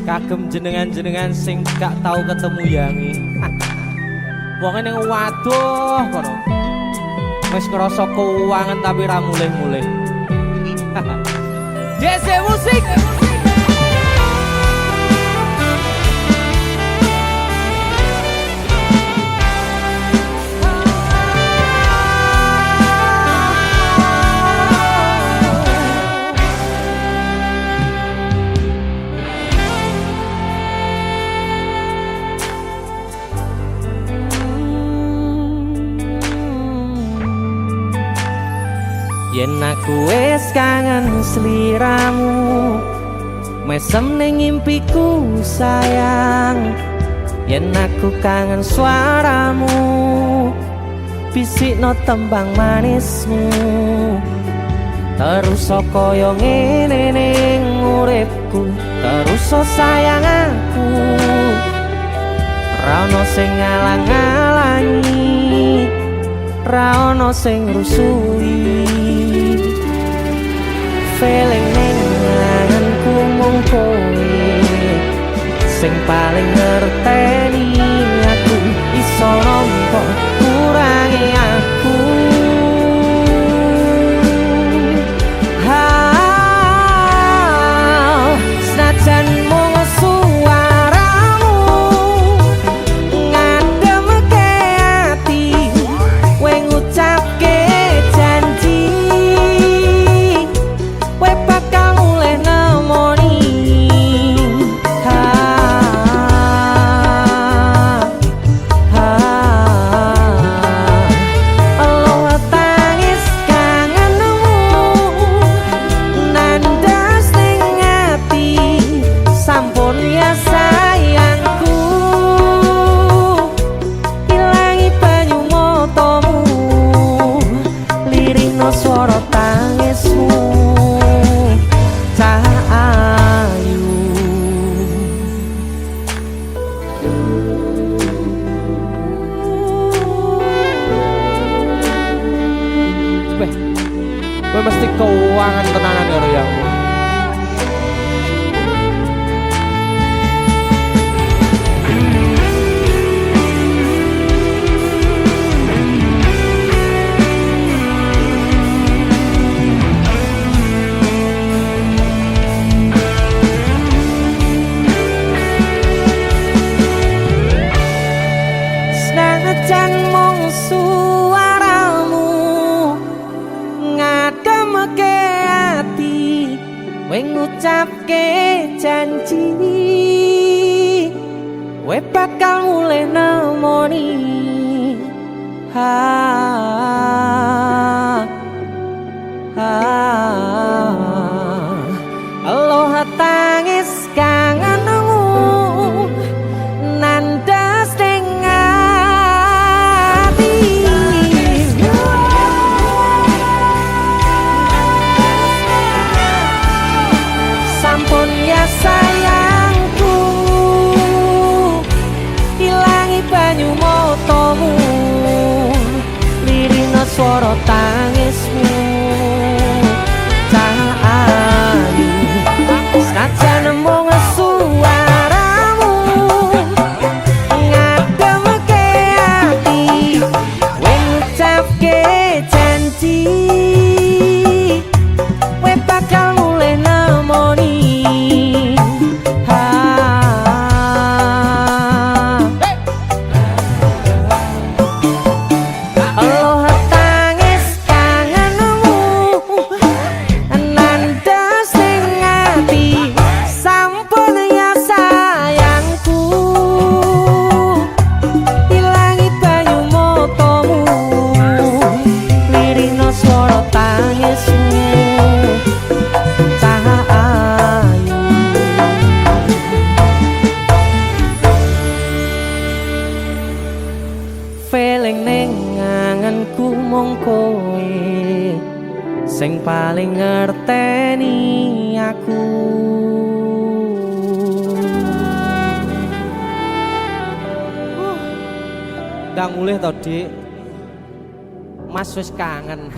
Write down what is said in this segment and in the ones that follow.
Kagem jenengan-jenengan sing gak tau ketemu yangi. Wong ning waduh kono. Wis ngrasa keuangan tapi ra mulih-mulih. DC musik. Yen aku wis kangen sliramu, mesem ning impiku sayang. Yen aku kangen suaramu, bisikno tembang manismu. Terus kaya ngene ning uripku, terus sayang aku. Ra ono sing ngalang-alangi, ra ono sing rusui. Feeling ning ngangenku mung kowe sing paling ngerteni aku. Iso nampa kurangi aku. Senajan mung suaramu ngademke ati, kowe ngucapke janji kowe bakal mulih nemoni. Allah tangis kangenmu nandas ning ati, sampun ya sayangku. Ilangi banyu matamu, lirihno swara tangismu. Cahayu kowe mesti keuangan tenanan karo yang senajan mung suaramu ngademke ati, kowe ngucapke janji kowe bakal mulih nemoni. Allah tangis kangenmu nandas ning ati, sampun ya sayangku. Ilangi banyu matamu, lirihno swara tangismu. Cahayu senajan mung suaramu ngademke ati, kowe ngucapke janji kowe bakal mulih nemoni. Allah tangis kangenmu nandas ning ati, sampun ya sayangku. Ilangi banyu matamu, lirihno swara tangismu. Cahayu feeling ning ngangenku mung kowe sing paling ngerteni aku. Ndang mulih to, Dik. Mas wis kangen.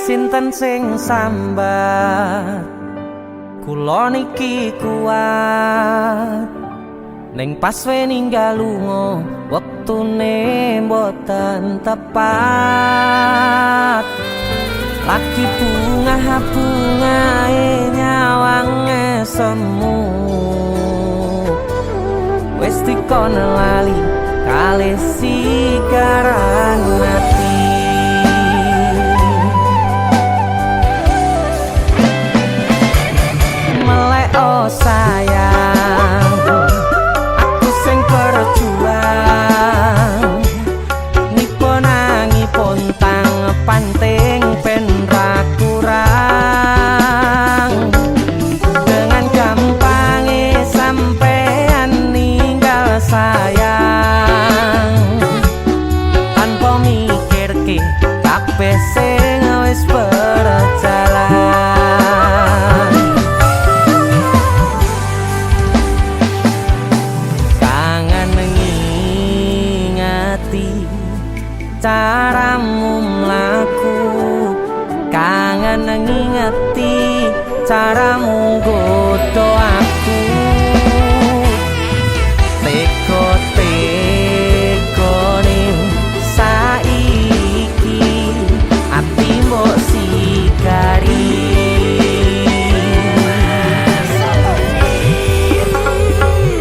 Sinten sing sambat kula niki kuat ning pas we ninggal lunga wektune mboten tepat lagi bungae nyawange semu wis dikono lali kalih sikaran mati. Oh sayang, aku sing berjuang nipo nangipun tang panting ben ra kurang dengan gampangnya sampean ninggal sayang tanpa mikirke kabeh sing wis berjalan. Caramu mlaku kangen ngingeti caramu godho aku teko-tekone saiki ati mbok sikari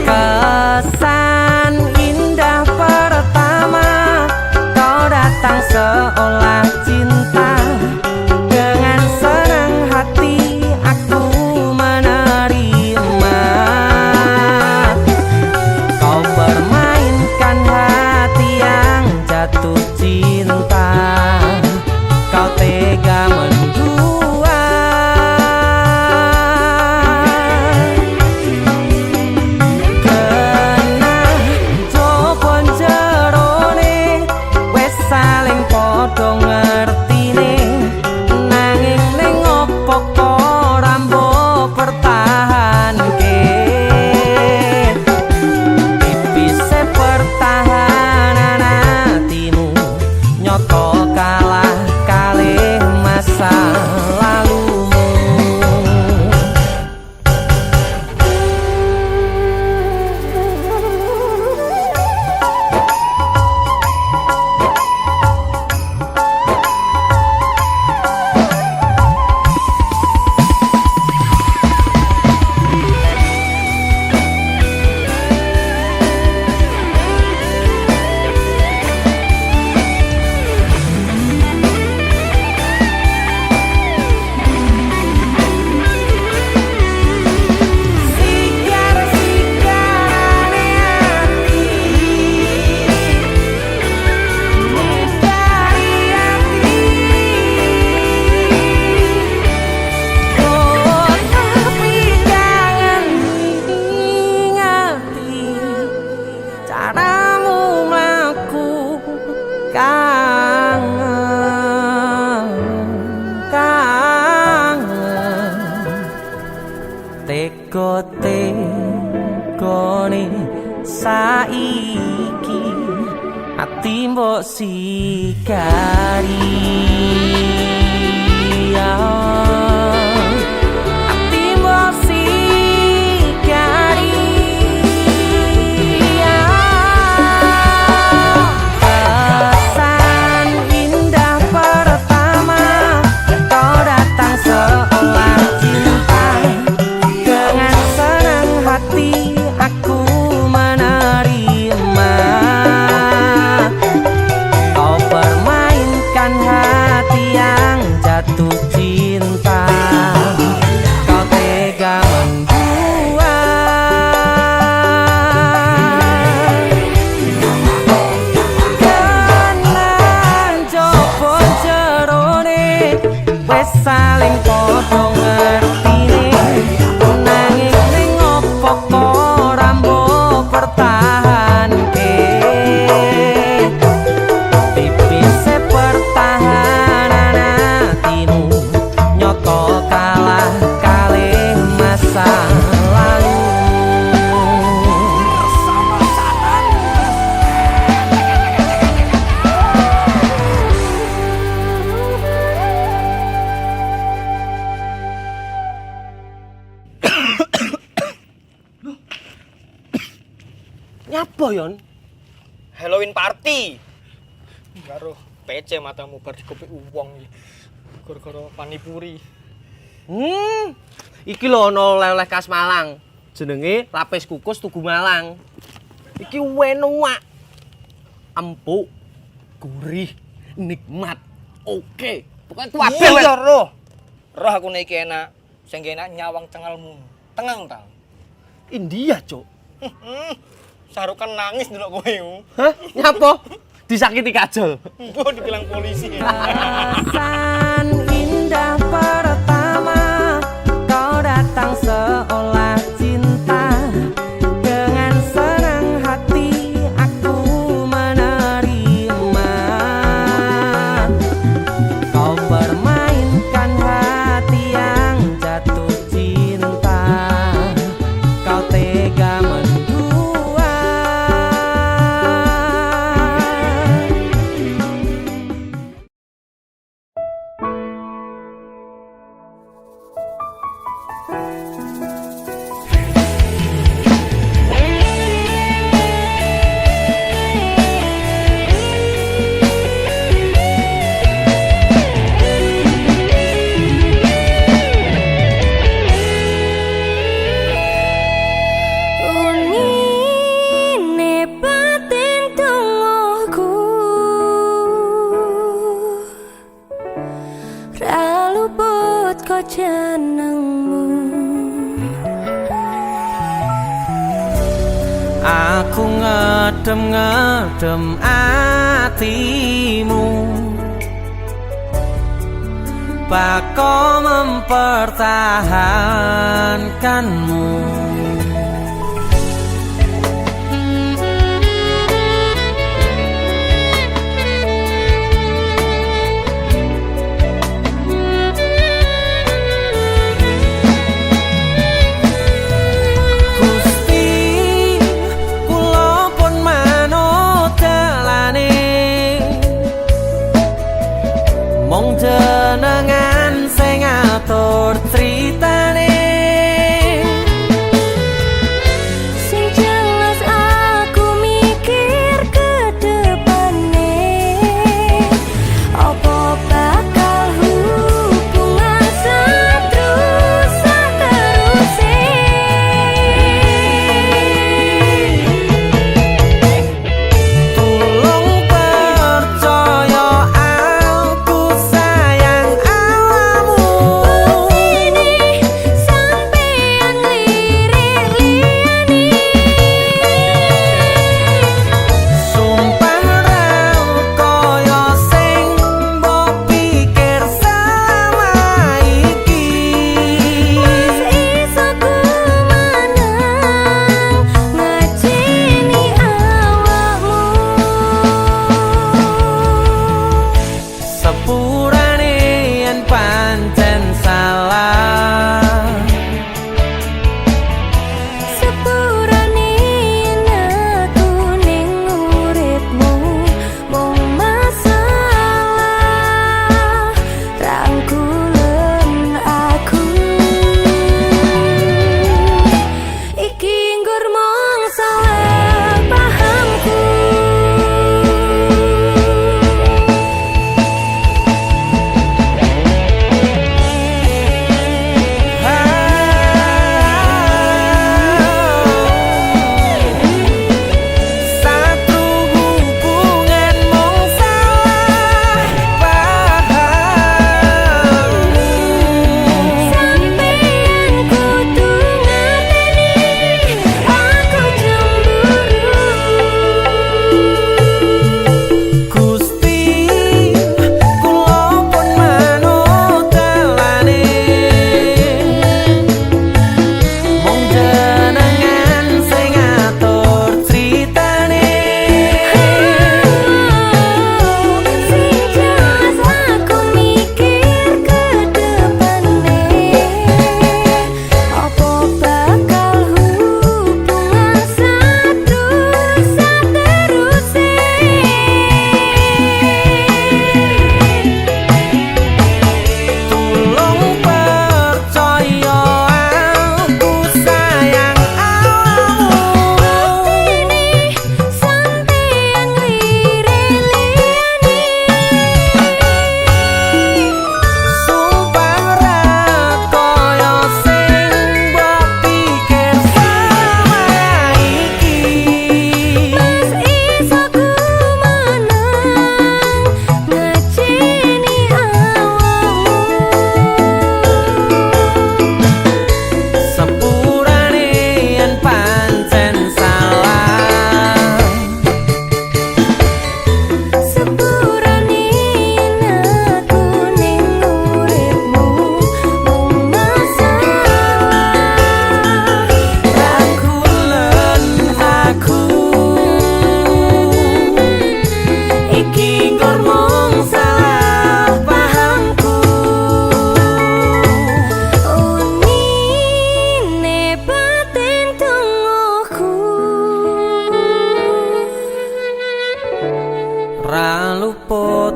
kesan indah pertama datang seolah cinta dengan senang hati aku menerima kau permainkan hati yang jatuh cinta kau tega mendua kena jopon jerone saling podo ngertine nanging ning opo kok rambo pertahanke tipise pertahanan hatimu nyoto kalah kalih masa lalumu. Caramu mlaku kangen teko-tekone saiki ati mbok sikari ati mbok sikari aku menerima kau permainkan hati yang jatuh cinta wis saling padha ngertine nanging ning opo ora mbok pertahanke tipise pertahanan atimu nyoto kalah kalih masa lalu. Nyapa yon? Halloween party. Karo PC matamu bar dikopi uwong iki. Gara-gara panipuri. Iki lho ana oleh-oleh khas Malang. Jenenge lapis kukus Tugu Malang. Iki enak. Empuk, gurih, nikmat. Oke. Pokoke kabeh Iya roh. Roh aku nek iki enak. Sing enak nyawang cengalmu. Tengang ta. India, Cuk. Sarukan nangis ndelok kowe. Hah? Nyapa? Disakiti kajol. Mbok dibilang polisi. Perasaan indah pertama kau datang seolah cinta dengan senang hati aku menerima kau permainkan hati yang jatuh cinta kau tega mendua. Unine batin tungguku ra luput kok jenengmu. Aku ngedem-ngedem atimu bako mempertahankanmu. Gusti kula pun manut dalane mung jenengan sing ngatur critane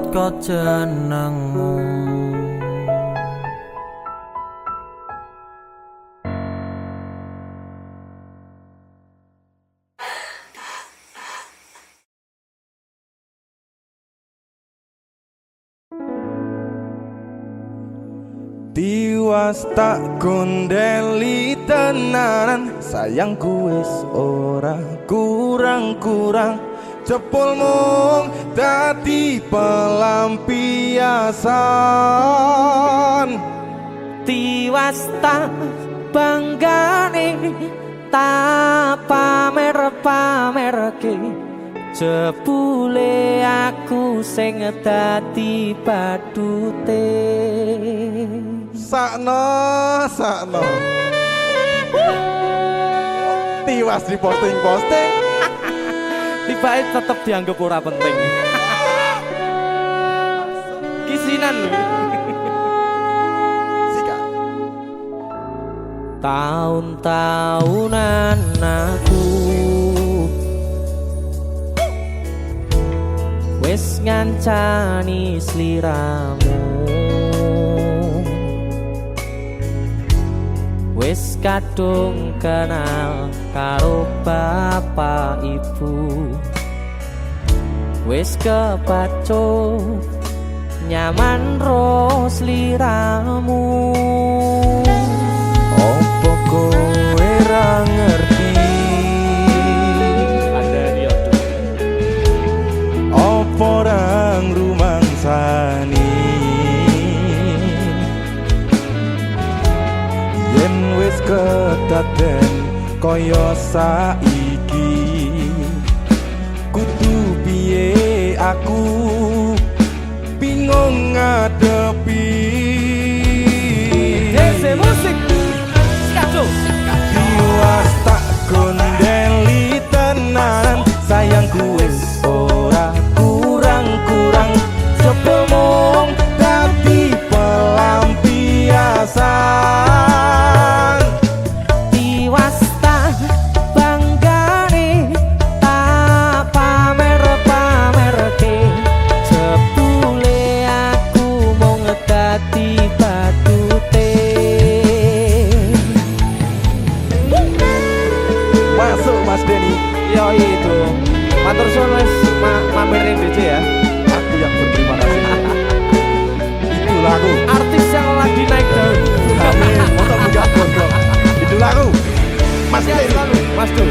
kok jenengmu. Tiwas tak gondeli tenanan, sayangku wis ora kurang-kurang. Jepul mung dadi pelampiasan. Tiwas tak banggane tak pamer-pamerke, jebule aku sing dadi badute. Sakno Tiwas di posting-posting, Tibae tetep dianggap ora penting. Kisinan lho. sikat. Tahun-tahunan aku wis ngancani sliramu, wis kadung kenal karo bapak ibu, wis kepacut nyaman ro sliramu. Opo kowe ra ngerti, opo ra ngrumangsani, yen wis kedaden kaya saiki, kudu piye aku bingung ngadepi. Dese musik skaco. Tiwas tak gondeli tenan, sayangku wis ora kurang-kurang. Sepemong dadi pelampiasan. Tiwas tak banggane tak pamer-pamerke, jebule aku mung dadi badute. Masuk Mas Denny. Yo itu matur suwun wis mamerin DJ ya. Aku yang berterima kasih. Itulah aku. Artis yang lagi naik daun. Amin. Motor buka gondrong. Itulah aku. Mas Denny. Mas Dul.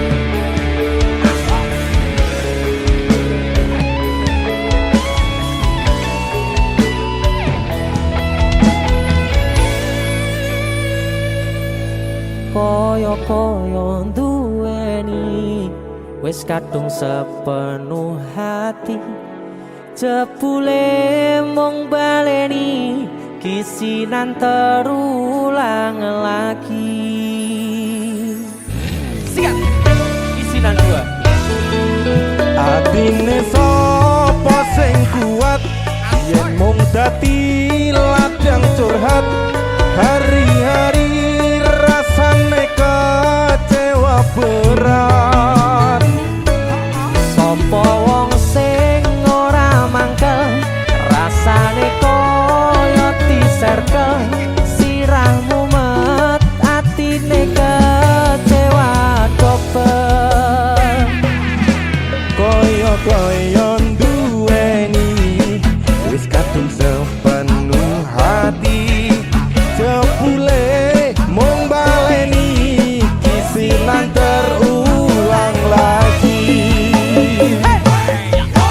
Koyo-koyo duweni wis kadung sepenuh hati, jebule mung baleni kisinan terulang lagi. Sikat kisinan dua. Atine sapa sing kuat, yen mung dadi ladang curhat. Hari-hari rasane kecewa berat. Sopo wong sing ora mangkel, rasane koyo diserkel. Sirahmu met atine kecewa dobel. Koyo-koyo duweni wis kadung sepenuh hati, jebule mung baleni kisinan terulang lagi.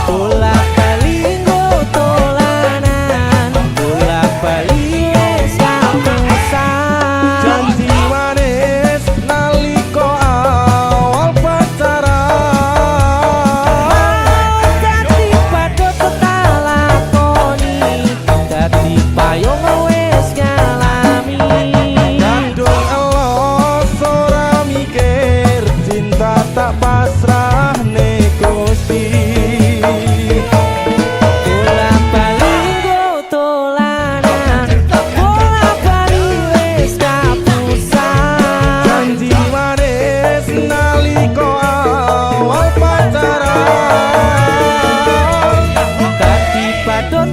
Bolak-balik tolanan, bolak-balik wis kapusan. Janji manis nalika awal pacaran, Dadi padha tak lakoni, dadi payung wis ngalami. kadung elos ora mikir, cinta tak pasrah ne Gusti. Bolak-balik tolanan, bolak-balik wis kapusan. Janji manis nalika awal pacaran, Dadi padha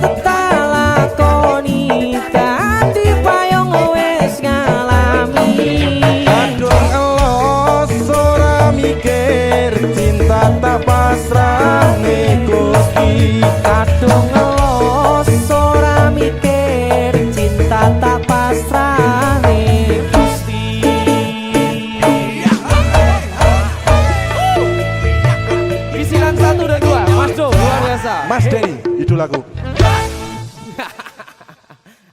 Mas Denny, idolaku.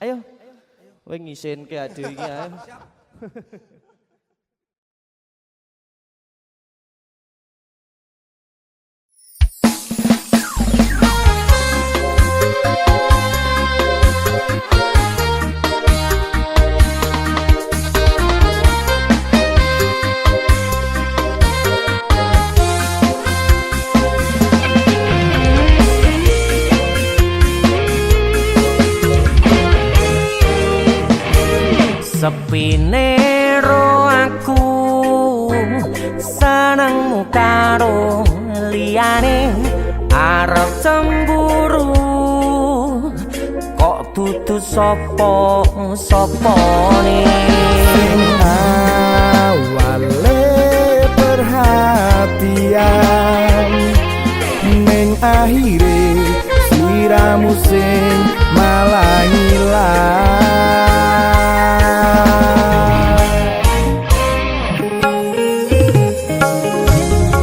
Ayo. Kowe ngisinke ade iki ayo. Sepine ro aku senengmu karo liyane arep cemburu kok dudu sapa-sapane awale perhatian ning akhire sliramu sing malah ilang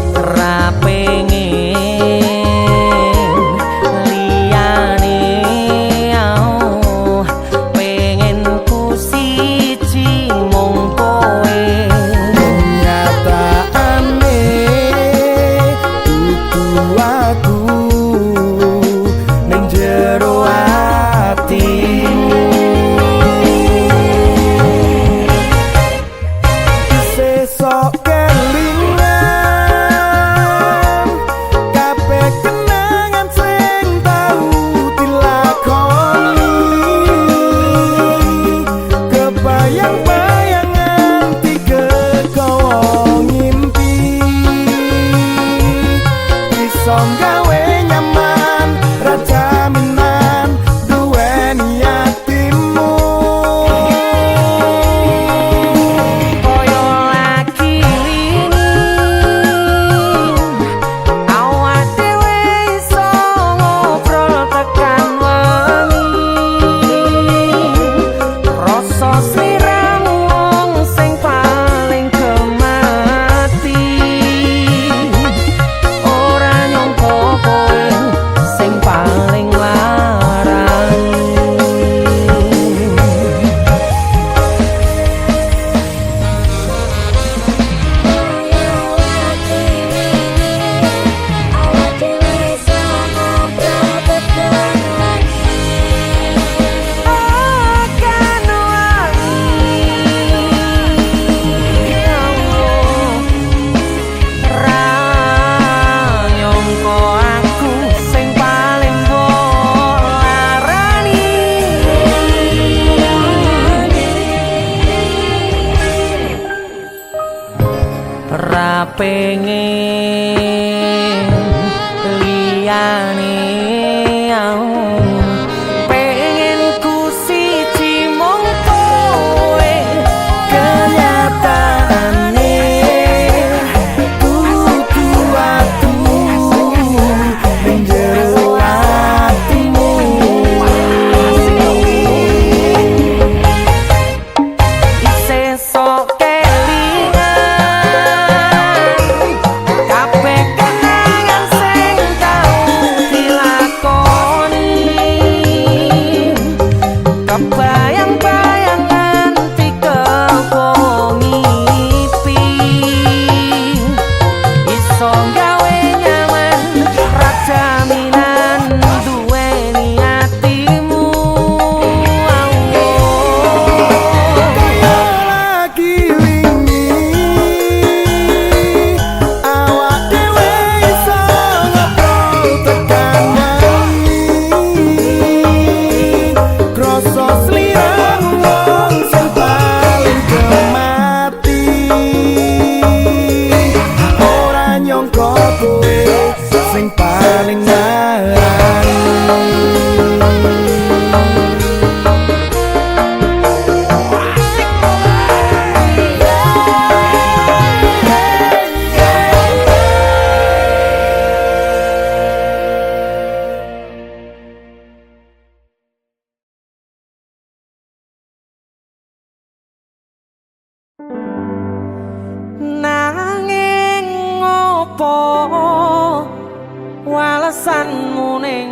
pengen liyane pengen ku siji mung kowe kenyataane kudu atu ning jero atimu sesok bayang-bayang nganti kepung ngipi iso gawe nyaman rajaminan duweni atimu lagi wingi awak dhewe iso ngobrol tekan krasa sliramu wong sing paling kemati ora nyangka kowe sing paling ngarang nanging ngopo walesanmu ning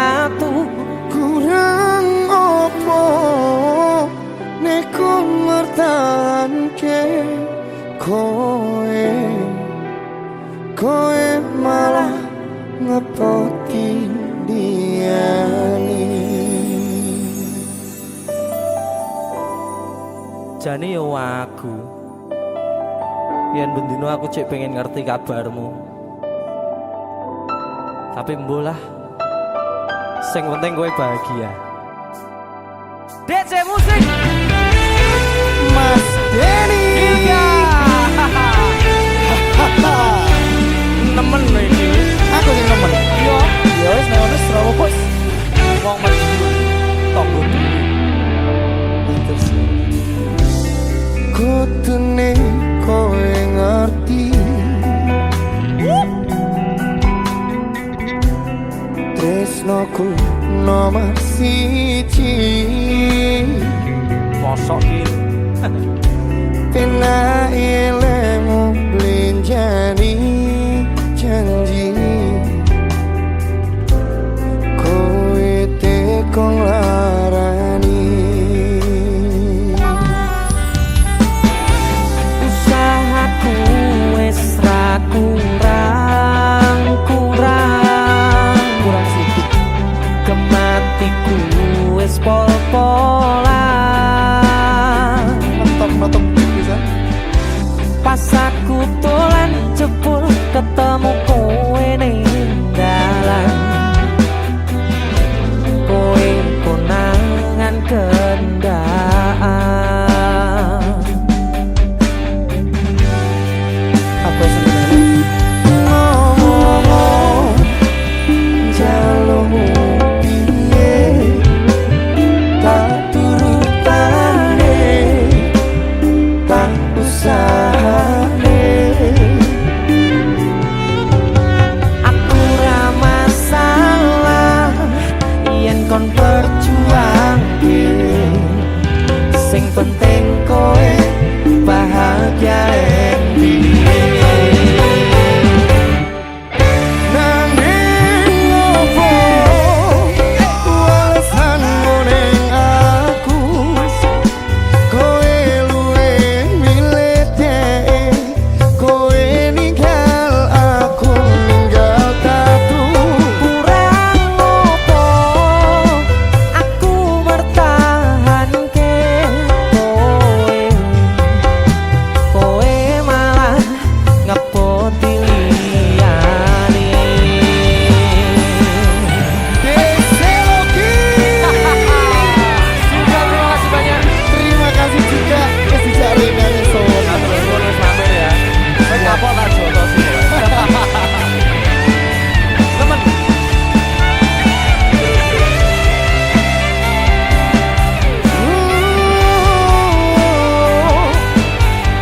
tatu. Kurang opo neku mertahanke koe malah ngepoti diani. Jane yo aku yen bendino aku cek pengen ngerti kabarmu, tapi mbolah sing penting kowe bahagia. DC Musik Mas Denny nemen lho iki. Aku sing nemen. Iya, ya wis nek wis ora bos. Wong mati tonggo dulu. Terus kutune kowe ngerti. Tresnoku nomor siji. Mosok iki. Pena ilmu blenjani janji kowe tekong larani. Usahaku wis ra kurang sithik, kematiku wis pol-polan. Mentok pisan. Pas aku dolan jebul ketemu kowe ning dalan, kowe konangan kendaan. Apa sebenarnya ngomong jalurmu piye tak turutane tak usahane. Aku ra masalah yen kon perjuangke, sing penting kowe bahagia nanging opo alasanmu ning aku, kowe luwe milih dhek, kowe ninggal aku ninggal tatu. Kurang opo aku mertahanke kowe malah ngepoti liyane. Deseloki juga terima kasih banyak. Terima kasih juga kesejari dari Sona. Bonus mampir ya. Saya kapok tak jodoh sih. Temen.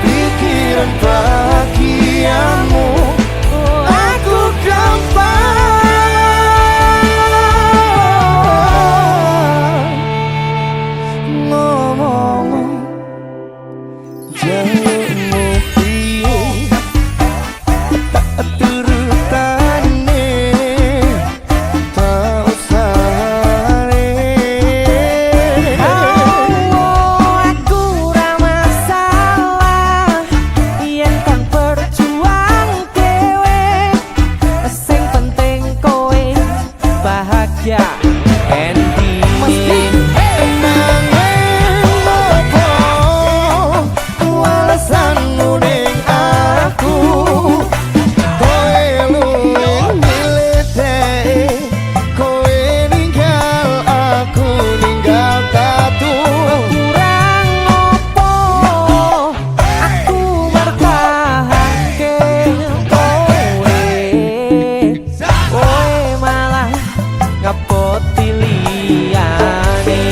Pikiran bahagiamu aku gampang ngomong jalurmu piye tak turutane tak usahane. Aku ra masalah yen kang perjuang kowe, sing penting kowe bahagia. Endi alasanmu ning aku, kowe luwe milih dhek, kowe ninggal aku ninggal tatu. Kurang opo aku bertahanke kowe malah ngepoti liyane.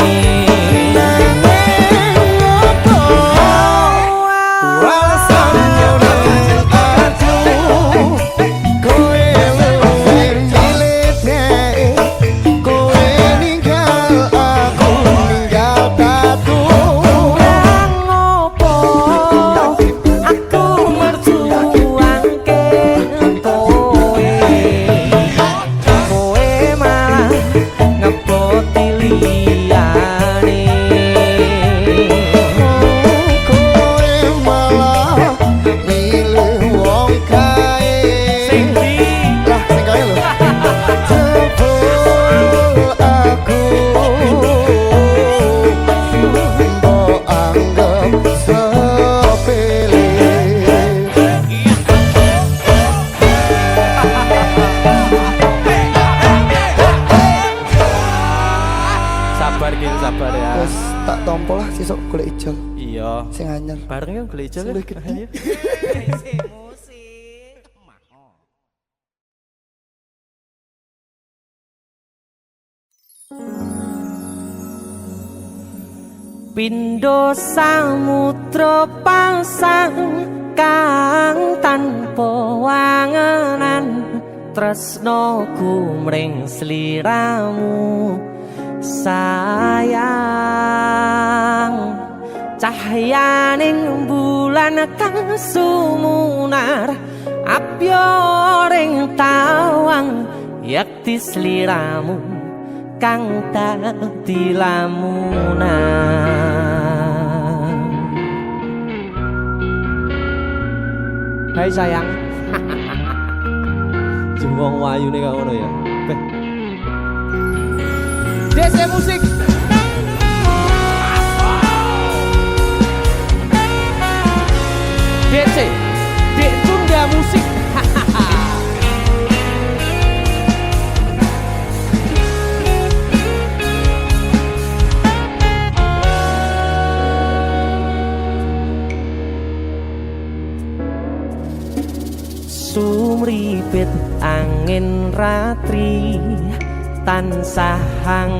Kowe malah sabar gitu sabar ya. Terus tak tompo lah sesuk golek ijol Iya. sing anyar. Bareng yuk golek ijol. Sing luwih gede. Ayo. Pindho samudra pasang kang tanpa wangenan tresnoku mring sliramu sayang cahyaning bulan kang sumunar apyoring tawang yakti sliramu kang dadi lamunan. Hai sayang. Jengwong wayu nih kau ya. Beh. DC musik. DC, Dek Tunda Musik. Sumripit angin ratri tansah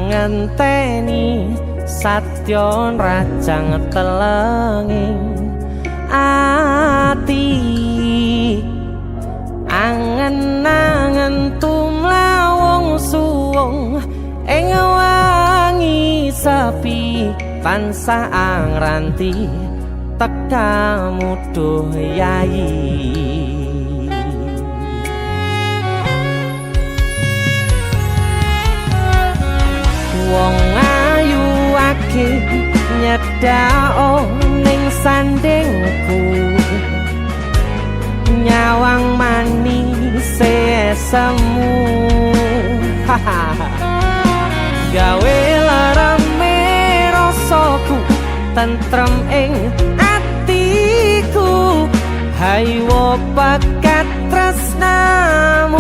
ngenteni satyon rajang telenging ati angen-angen tumlawung suwung ing wangi sepi tansah angranti tekamu duh yayi. Wong ayu akeh nyedhak ning sandingku nyawang manis semu gawe larame rasaku tentrem ing atiku haywo bakat tresnamu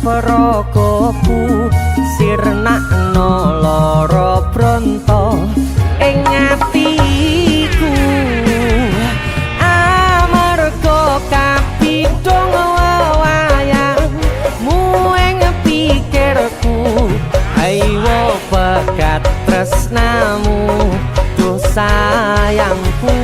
Prokopu sirnakno lara bronto ing atiku amarga kapidhong wayangmu ing pikirku ayo bakat tresnamu duh sayangku.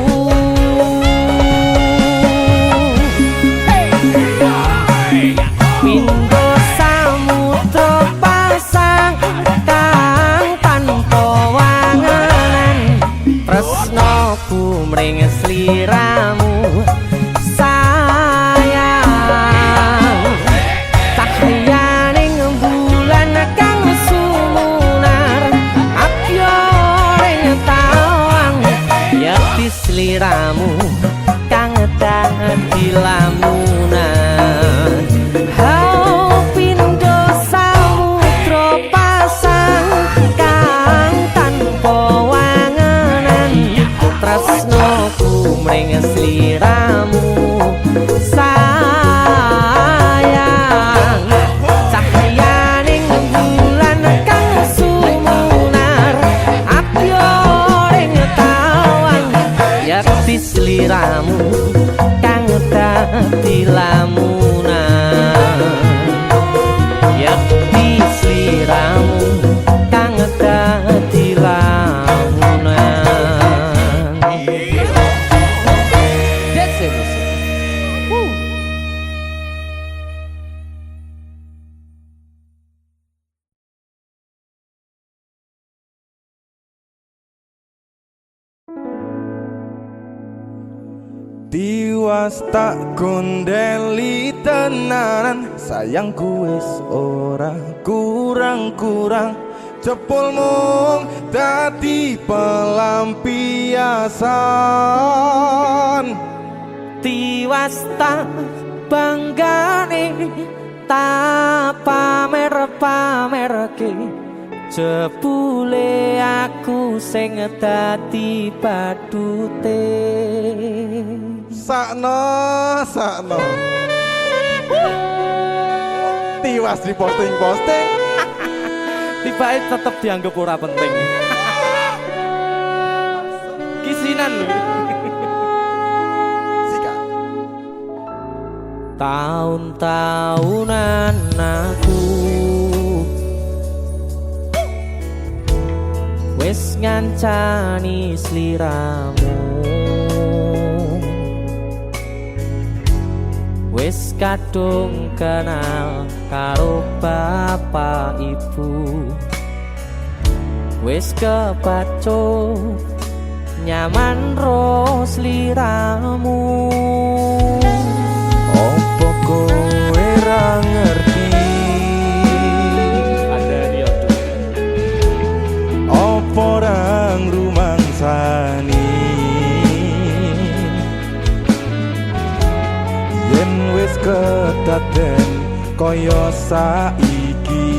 Pindho samudra pasang kang tanpa wangen sliramu kang dadi lamunan yakti sliramu kang dadi lamunan. That's it. Tiwas tak gondeli tenanan, sayangku wis ora kurang-kurang, jebul mung dadi pelampiasan. Tiwas tak banggane tak pamer-pamerke, jebule aku sing dadi badute. Sakno Tiwas di posting-posting Tibae tetep dianggap ora penting. Kisinan lho. Sika Tahun-tahunan aku wis ngancani sliramu, wis kadung kenal karo bapak ibu, wis kepacut nyaman ro sliramu. opo kowe ra ngerti, Ada dia opo ra ngrumangsani, yen wis kedaden kaya saiki,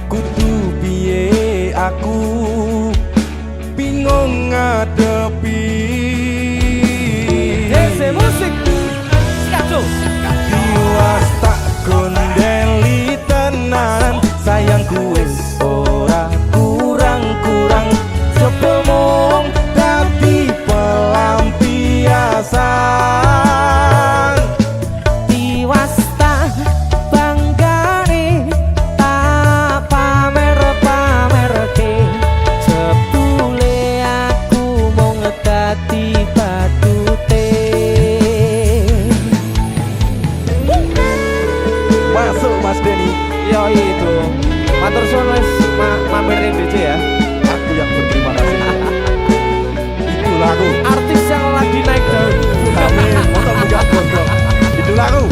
kudu piye aku bingung ngadepi. Dese musik Skato Tiwas tak gondeli tenan, sayangku wis ora kurang-kurang, jebul mung dadi pelampiasan. Tiwas tak banggane tak pamer-pamerke, jebule aku mung dadi badute. Masuk Mas Denny, Yo itu matur suwun wis mamerin DC ya. aku yang berterima kasih. Itulah aku, Artis yang lagi naik daun. amin, motor muda gondrong. Itulah aku,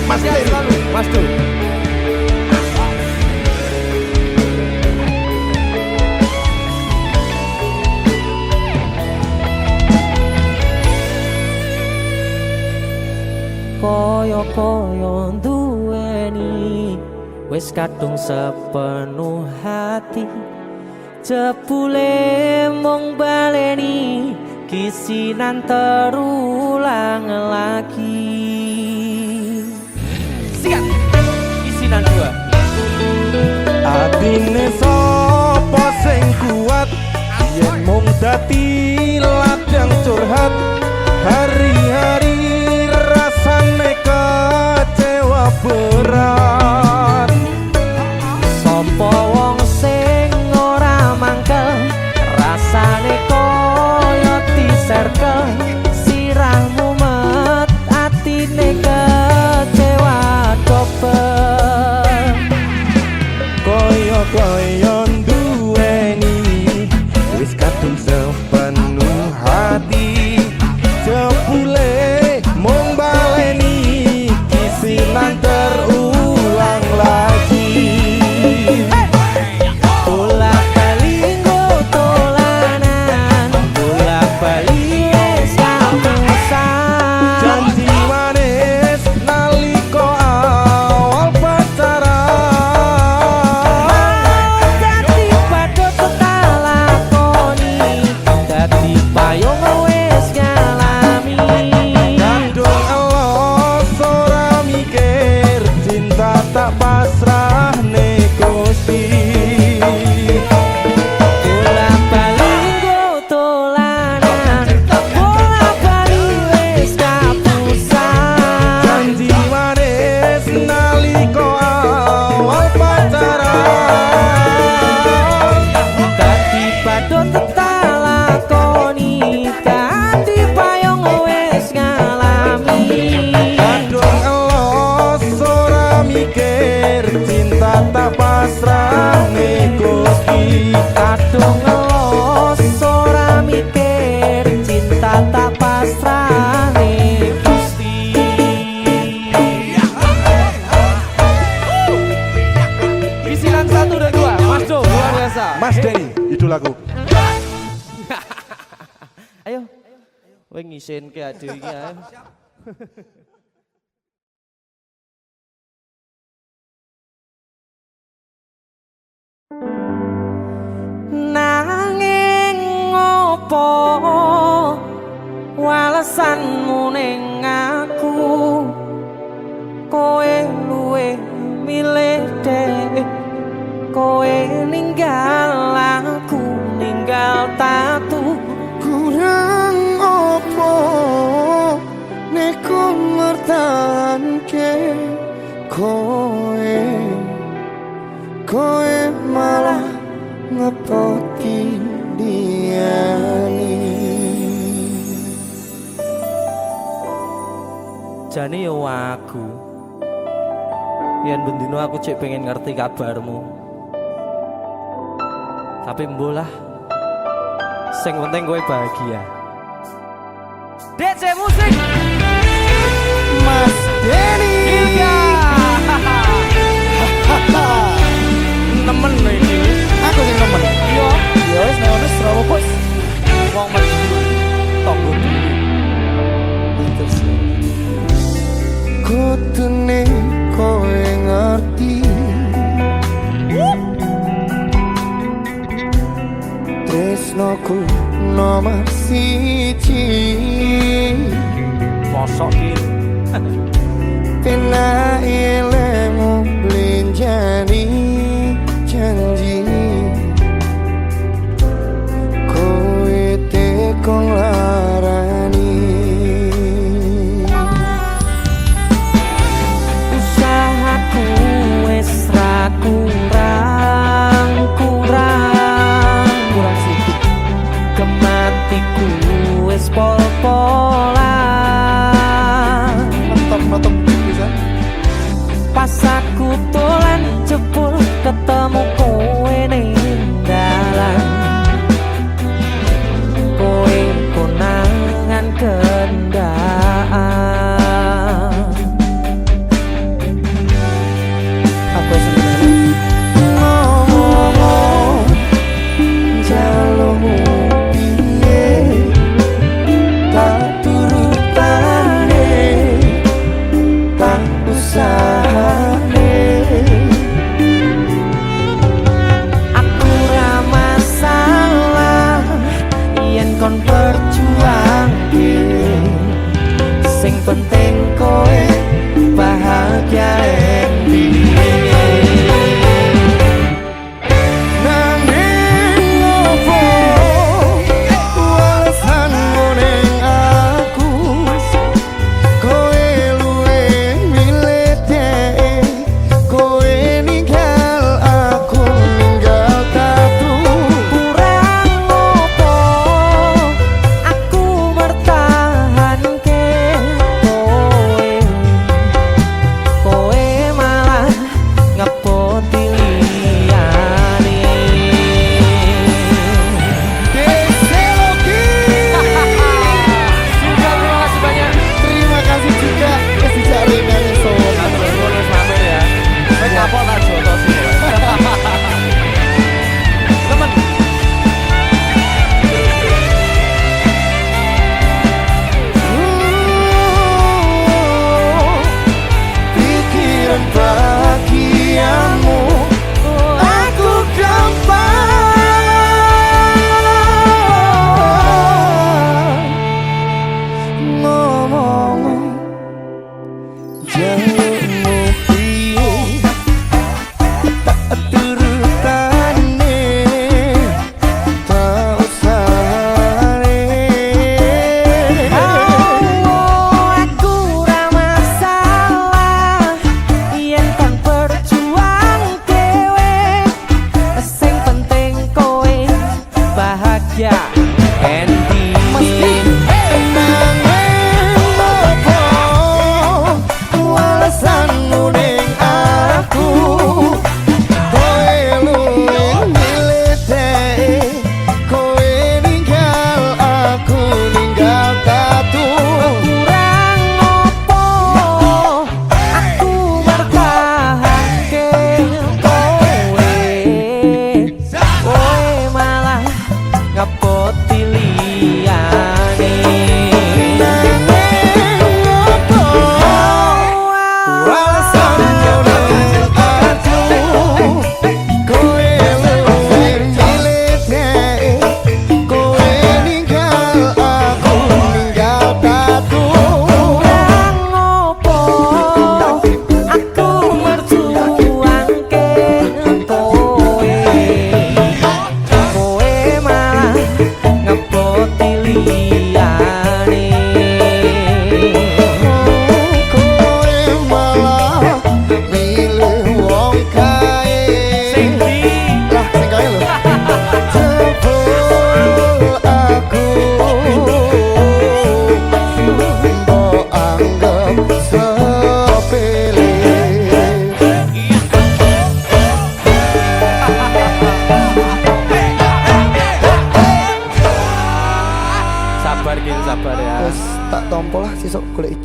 Mas Sehat Denny. selalu, Mas Dul. Koyo-koyo duweni wis kadung sepenuh hati, jebule mung baleni kisinan terulang lagi. Sikat kisinan dua. Atine sapa sing kuat, yen mung dadi ladang curhat, hari-hari rasane kecewa berat. Sopo wong sing ora mangkel, rasane koyo diserkel, sirahmu met atine kecewa dobel. Koyo-koyo duweni wis kadung sepenuh hati, jebule mung baleni kisinan terulang lagi. Bolak-balik tolanan, bolak-balik wis kapusan. Janji manis nalika awal pacaran, Dadi padha tak lakoni, dadi payung wis ngalami. kadung elos ora mikir, cinta tak pasrah Gusti. Bolak-balik tolanan, bisa. Mas Denny, idolaku. Ayo. Kowe ngisinke ade iki ae. Nanging ngopo walesanmu ning aku, kowe luwe milih dek, kowe ninggal aku ninggal tatu. Kurang opo Neko ngertanke Kowe malah ngepoti diani. Jane yo aku yen bendino aku cek pengen ngerti kabarmu, tapi mbolah sing penting kowe bahagia. DC musik Mas Denny Ilga. Nemen lho iki. Aku sing nemen. Iya. Ya wis nek wis ora bos. Wong mati tonggo dulu. Terus kutune kowe ngerti tresnoku nomor siji. Mosok iki. Pena ilmu blenjani janji kowe tekong larani. Usahaku wis ra kurang sithik, kematiku wis pol-polan. Mantap bisa. Pas aku dolan jebul ketemu kowe ning dalan, kowe konangan kendaan. apa sebenarnya? Ngomong jalurmu piye tak turutane tak usahane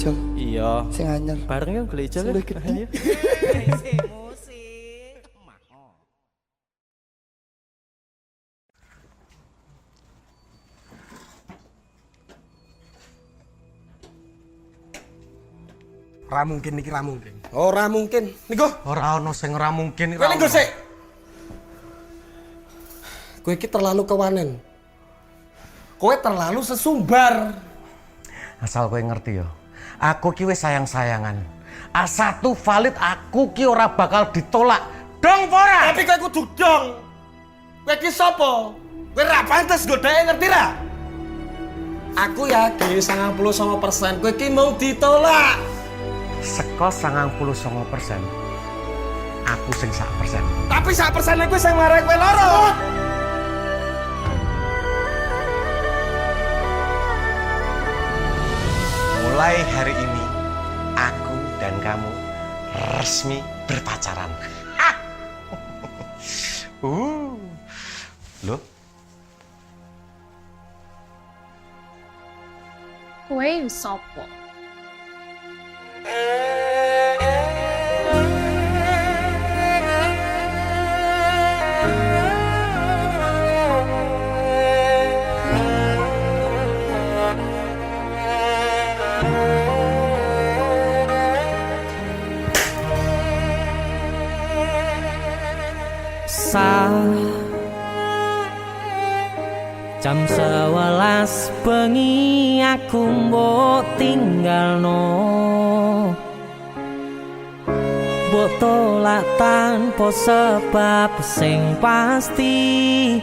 Jol. Iya. Sing anyar. Bareng ya golek ijol. Sing gede. Ayo. Ra mungkin iki ra mungkin. Ora mungkin. Niku, Ora ono sing ora mungkin iki. kowe niku sik. Kowe iki terlalu kewanen. Kowe terlalu sesumbar. Asal kowe ngerti ya. Aku ki wis sayang-sayangan. A1 valid aku ki ora bakal ditolak. Dong ora? Tapi kowe kudu dong. Kowe iki sapa? Kowe ra pantes godhae ngerti ra? Aku yakin 99% kowe iki mau ditolak. Seko 99%. Aku sing 1%. Tapi 1% kowe sing marai kowe loro. Mulai hari ini aku dan kamu resmi berpacaran. Loh? Kowe sopo? Jam 11 bengi aku mbok tinggalno, mbok tolak tanpa sebab sing pasti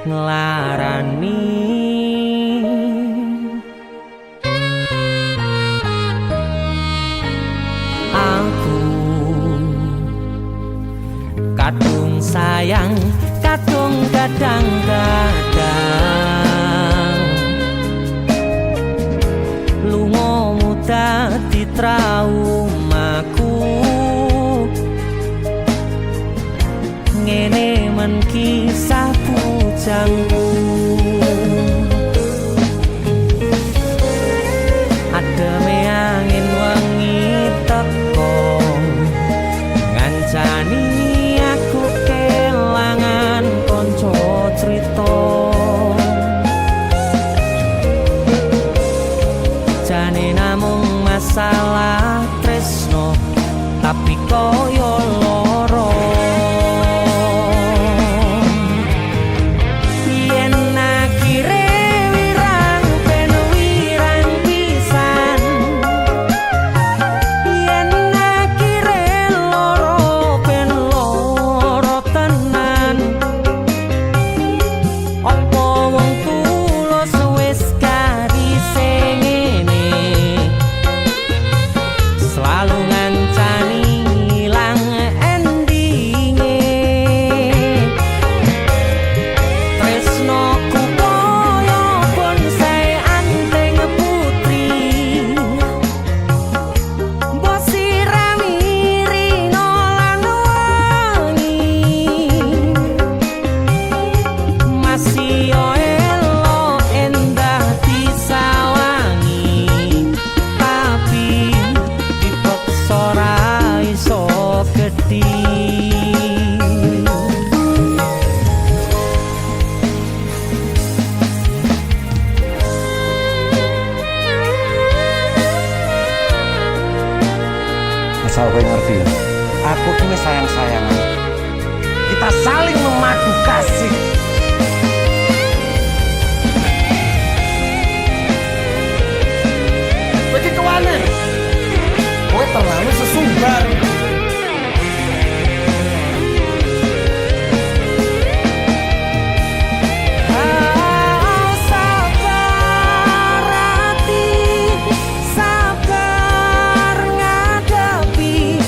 nglarani. Aku kadung sayang, kadung kadang-kadang lunga dadi traumaku. Ngene men kisah bujangku. Ademe angin wengi teko ngancani aku kelangan konco cerita. Jane namung masalah tresno tapi koyo loro. Yen akhire wirang ben wirang pisan, yen akhire loro ben loro tenan. Apa wong tulus wis karise ngene, selalu ngancani ilang endinge. Tresnoku koyo bonsai anteng putri, mbok sirami rino lan wangi. Masih yo elo endah disawangi, tapi dipaksa ra iso gedhi. Asal kowe ngerti ya. Aku ki wis sayang-sayangan. Kita saling memadu kasih. Kowe iki kewanen. Kowe terlalu sesumbar. Sabar hati, sabar ngadepi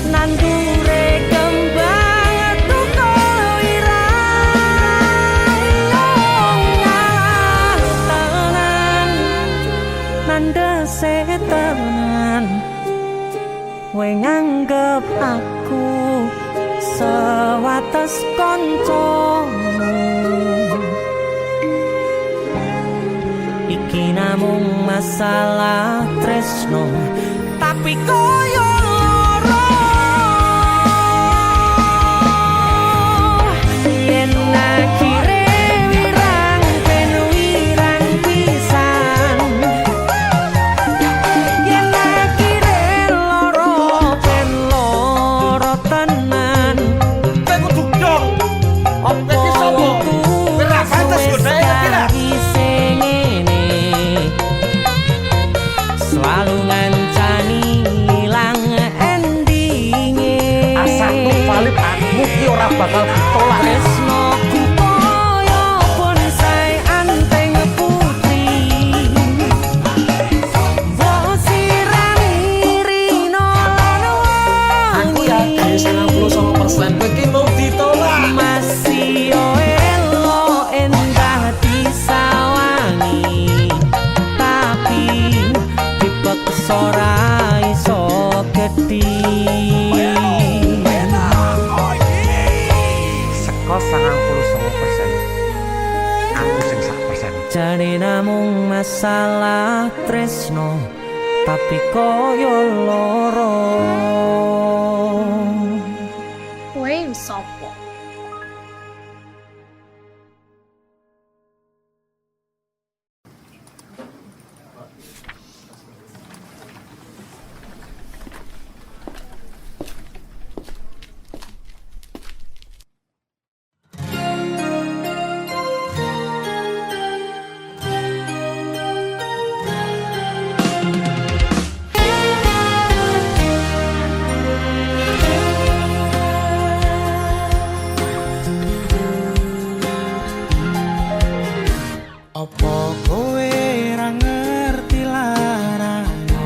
nandure kembang tukul irang tenan, nandese tenan. Kowe nganggep aku sewates kancamu, iki namung masalah tresno tapi koyo loro yen akhire wirang ben wirang pisan yen akhire loro ben loro tenan Kowe kudu dong. Kowe iki sapa? Kowe ra pantes godhae ngerti ra? Selalu ngancani ilang endinge Asatu valid aku ki ora bakal ditolak. Tresnoku koyo bonsai anteng putri Wo sirami rino lan Aku yakin 99% kowe iki mau ditolak. masih elo endah disawangi tapi dipaksa ora iso gedhi Seko 99%. Aku sing 1%. jane namung masalah tresno tapi koyo loro Kowe sopo? Apa kowe ra ngerti larane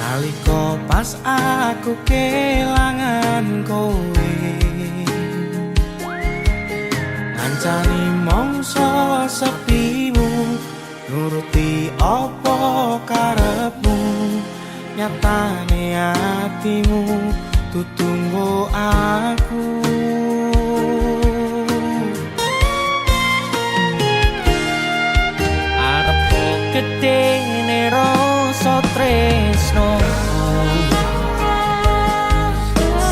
nalika pas aku kelangan kowe ngancani mongso sepimu nuruti apa karepmu nyatane atimu tutunggo aku gedene rasa tresno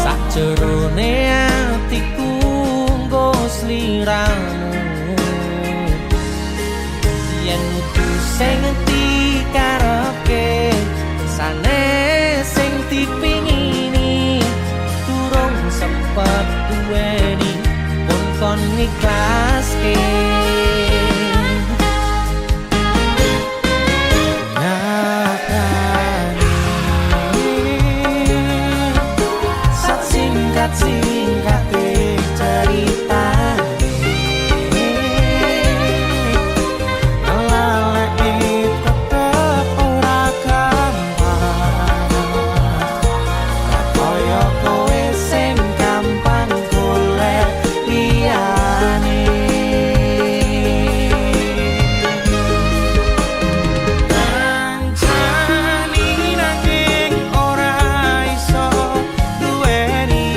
sajerone atiku nggo sliramu yen kudu sing dikarepke sanes sing dipingini durung sempet duweni pun kon ikhlaske singkat-singkate ceritane laleke tetep ora gampang kaya kowe sing gampang golek liyane kancani nanging ora iso duweni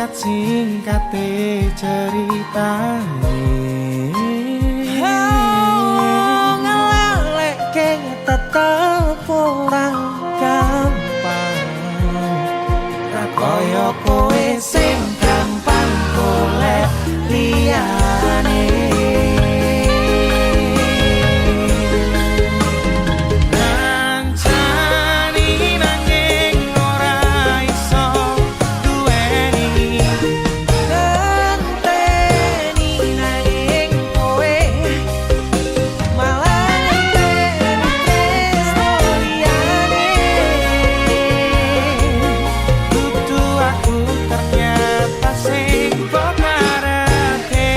singkat-singkate ceritane kowe sing gampang golek liyane. Ngancani nanging ora iso duweni, ngenteni nanging kowe malah ngenteni tresno liyane. Dudu aku ternyata sing mbok ngarepke.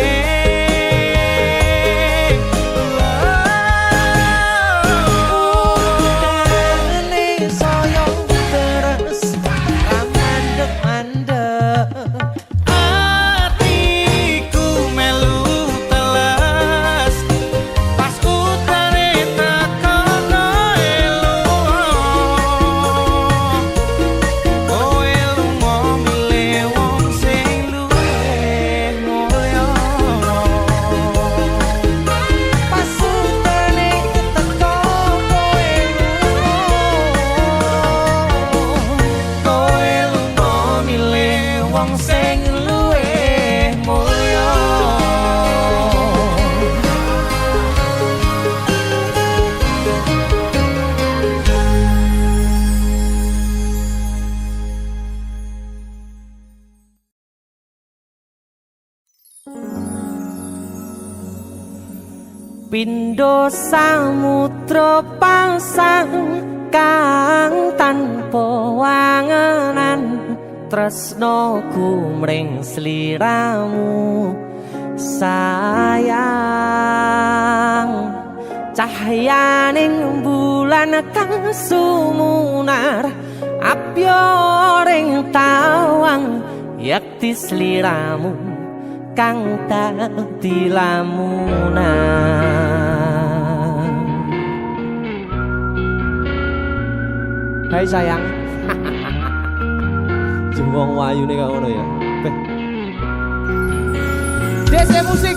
Udane saya terus ra mandeg-mandeg, atiku melu teles pas utare tekono elu. Kowe lunga milih wong sing luwih mulya, pas utare teko kowe lunga milih wong sing luwih mulya. Pindho samudra pasang kang tanpa wangenan, tresnoku mring sliramu sayang. Cahyaning bulan kang sumunar apyoring tawang, yakti sliramu kang dadi lamunan. Hai sayang. Jengwong wayu nih ngono ya. DC musik.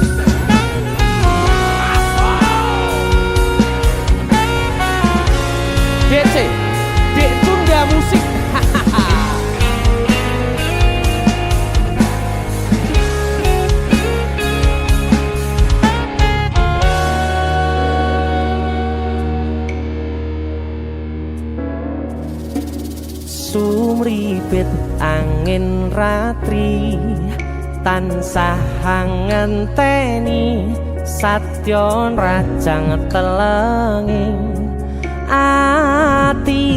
DC, Dek Tunda Musik. Sumripit angin ratri tansah ngenteni, satya rajang telenging ati.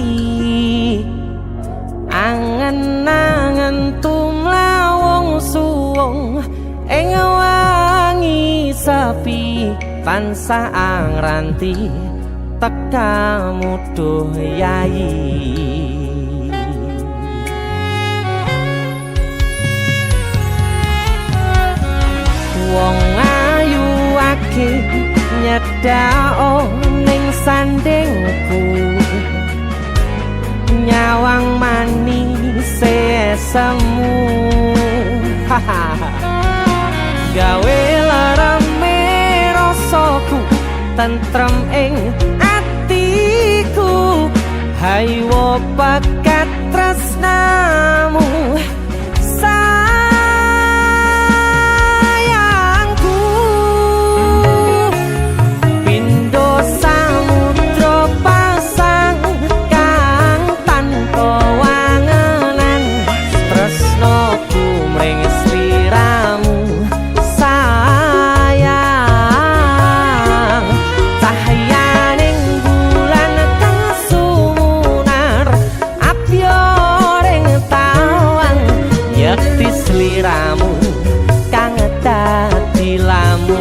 Angen-angen tumlawung suwung ing wangi sepi, tansah angranti tekamu duh yayi. Wong ayu akeh nyedhak ning sandingku, nyawang manis semu. Gawe larame rasaku tentrem ing atiku, haywo pekat tresnamu sayangku. Pindho samudra pasang kang tanpa wangenan, tresnoku mring sliramu sayang. Cahyaning bulan kang sumunar apyoring tawang, yakti sliramu kang dadi lamunan.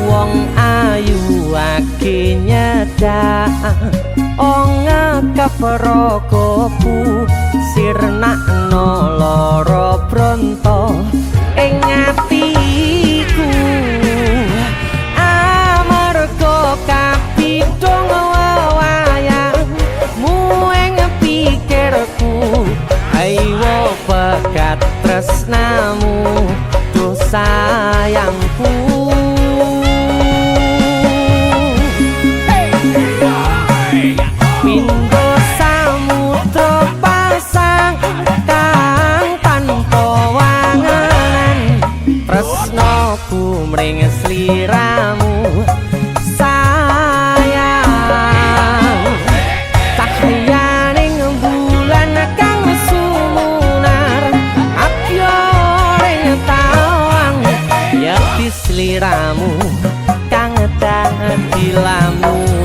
Wong nglayuake nyedak ngekep rogoku sirnakno lara bronto ing atiku amarga kapidhong wayangmu ing pikirku ayo pekat tresnamu duh sayangku Pindho samudra pasang kang tanpa wanganan tresnaku mring sliramu sayang cahyaning bulan kang sumunar apyoring tawang yakti sliramu kang dadi lamunan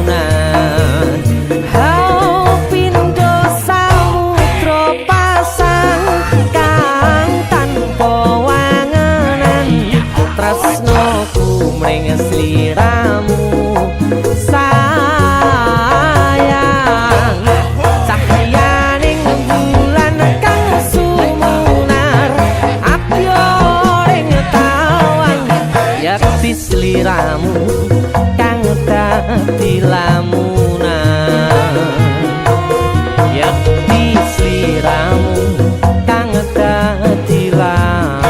mring sliramu sayang cahyaning bulan kang sumunar apyoring tawang yakti sliramu kang dadi lamunan yakti sliramu kang dadi lamunan.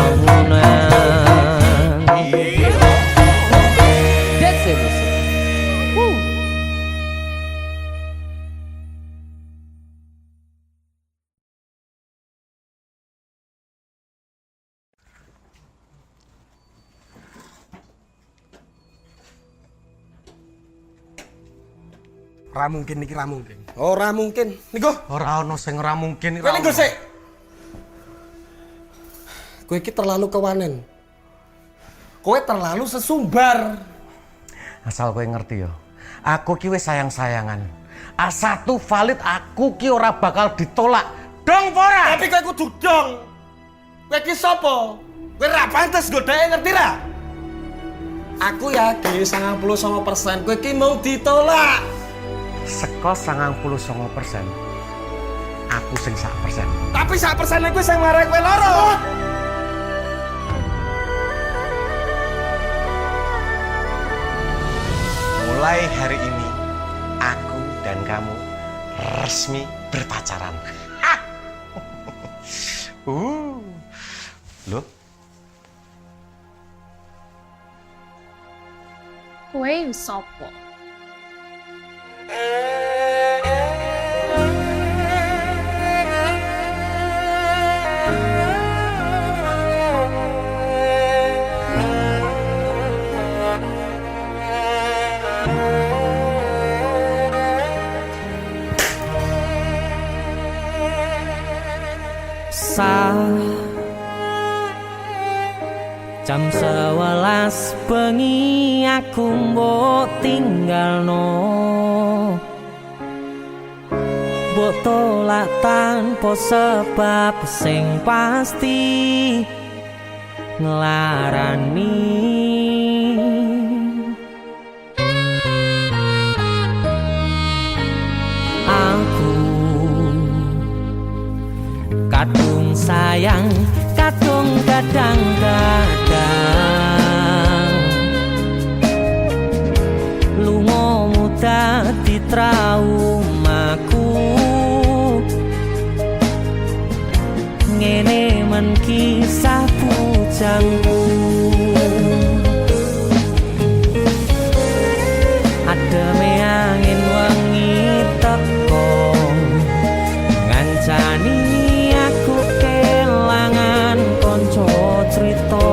Ra mungkin niki ra mungkin. Ora mungkin. Niku. Ora ono sing ora mungkin. Kowe niku sik. Kowe iki terlalu kewanen. Kowe terlalu sesumbar. Asal kowe ngerti yo. Aku ki wis sayang-sayangan. A1 valid aku ki ora bakal ditolak. Dong ora? Tapi kowe kudu dong. Kowe iki sapa? Kowe ra pantes godhae ngerti ra? Aku yakin 99% kowe iki mau ditolak. Seko 99%. Aku sing 1%. Tapi 1% iku sing marai kowe loro. Mulai hari ini aku dan kamu resmi berpacaran. Loh? Kowe sapa? Jam 11 bengi aku mbok tinggalno mbok tolak tanpa sebab sing pasti nglarani aku kadung sayang kadung kadang-kadang lungamu dadi traumaku ngene men kisah bujangku ademe angin wengi teko ngancani aku kelangan konco cerita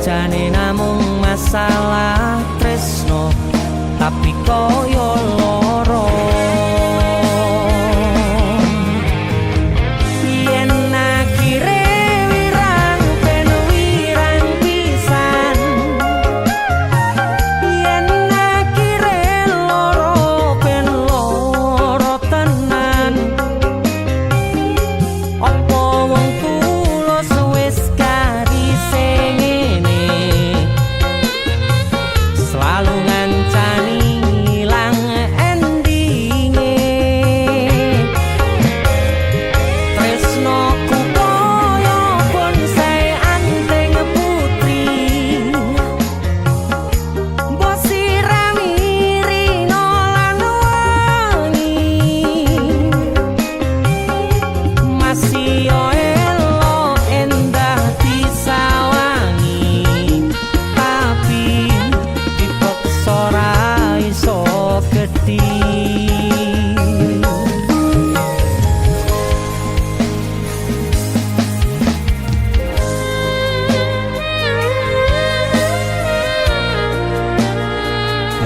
jane namung masalah tresno tapi koyo loro yen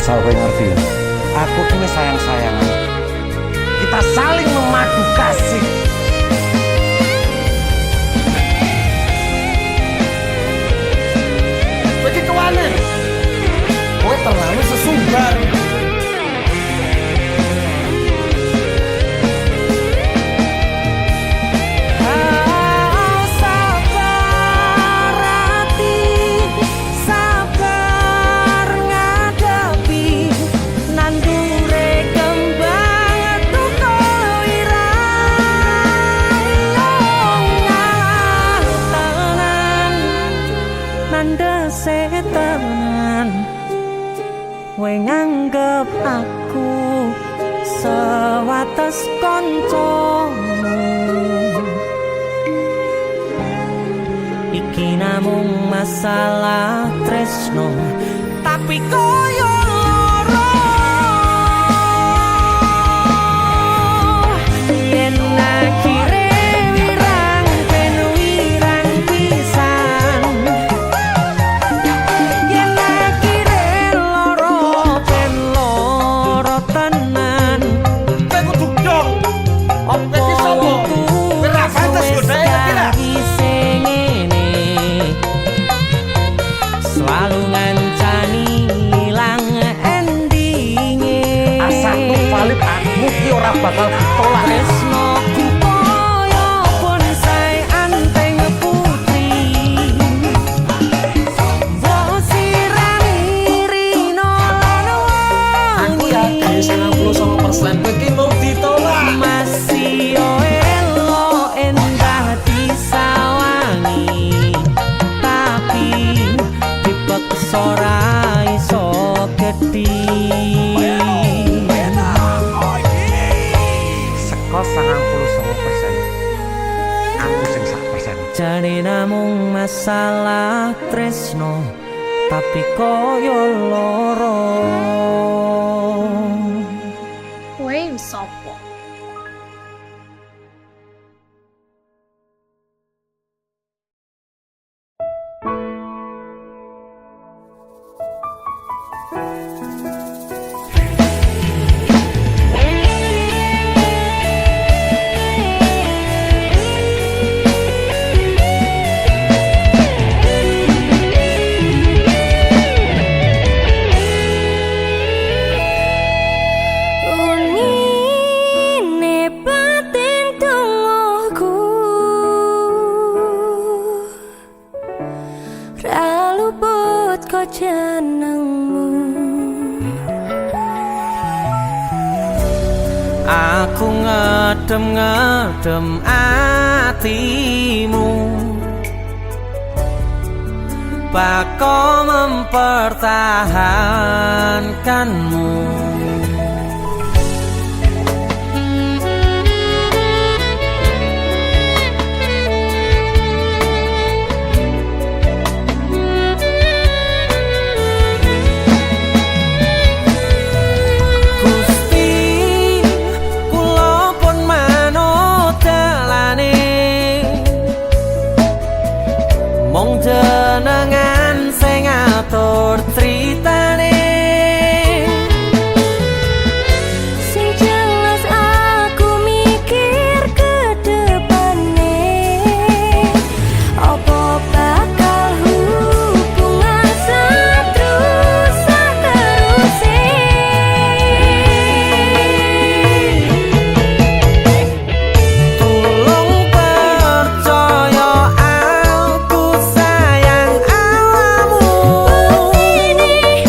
Asal kowe ngerti ya, aku ki wis sayang-sayangan. Kita saling memadu kasih. Kowe iki kewane. Kowe terlalu sesumbar. Kowe nganggep aku sewates kancamu. Iki namung masalah tresno, tapi koyo loro. Yen akhire wirang ben wirang pisan. Yen akhire loro ben loro tenan. Kowe kudu dong. Kowe iki sapa? Kowe ra pantes godhae kira. Selalu ngancani ilang endinge. Asal valid aku ki ora bakal ditolak. Tresnoku koyo bonsai anteng putri. Wosirani rino lan Aku yakin 99% kowe iki mau ditolak. masih yo elo endah disawangi, tapi dipaksa ora iso gedhi. Seko 99%. Aku sing 1%. Jane namung masalah tresno, tapi koyo loro. Kowe sopo? Unine batin tungguku ra luput kok jenengmu. Aku ngedem-ngedem atimu, bakal mempertahankanmu. Gusti, kula pun manut dalane, mung jenengan sing ngatur critane. Sing jelas aku mikir ke depane, apa bakal hubungan seterusnya Tolong percaya aku sayang awakmu. ini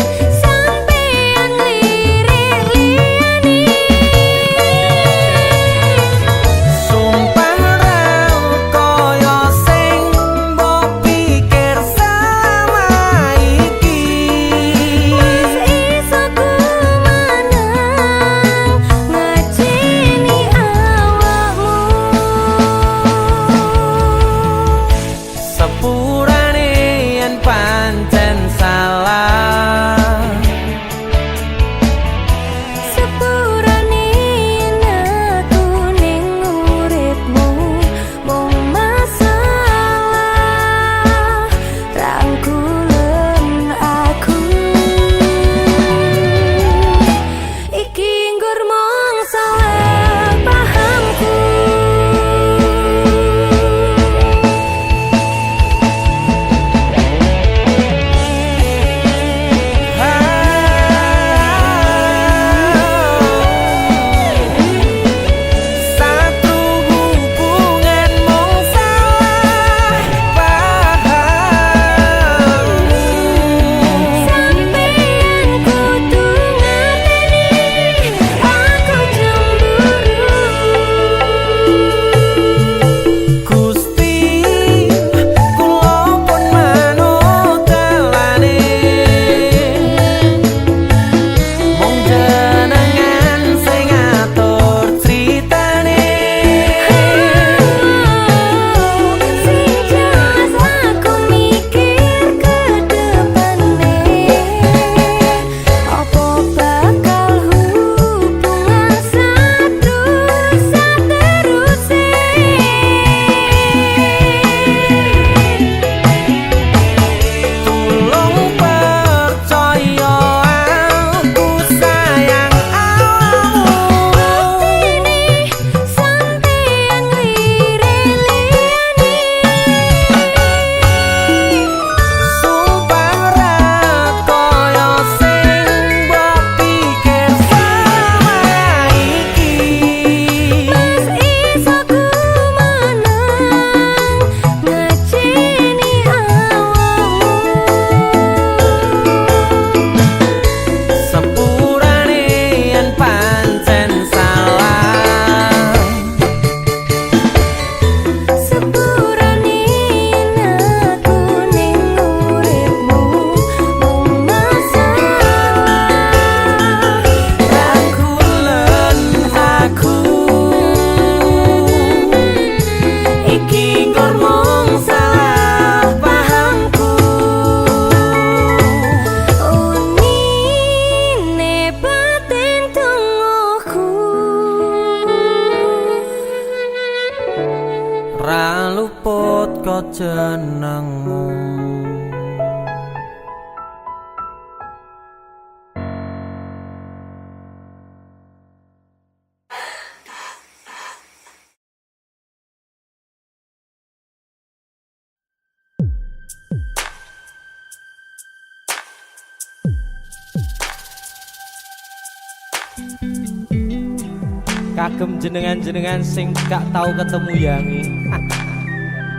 Kagem jenengan-jenengan sing gak tau ketemu yangi.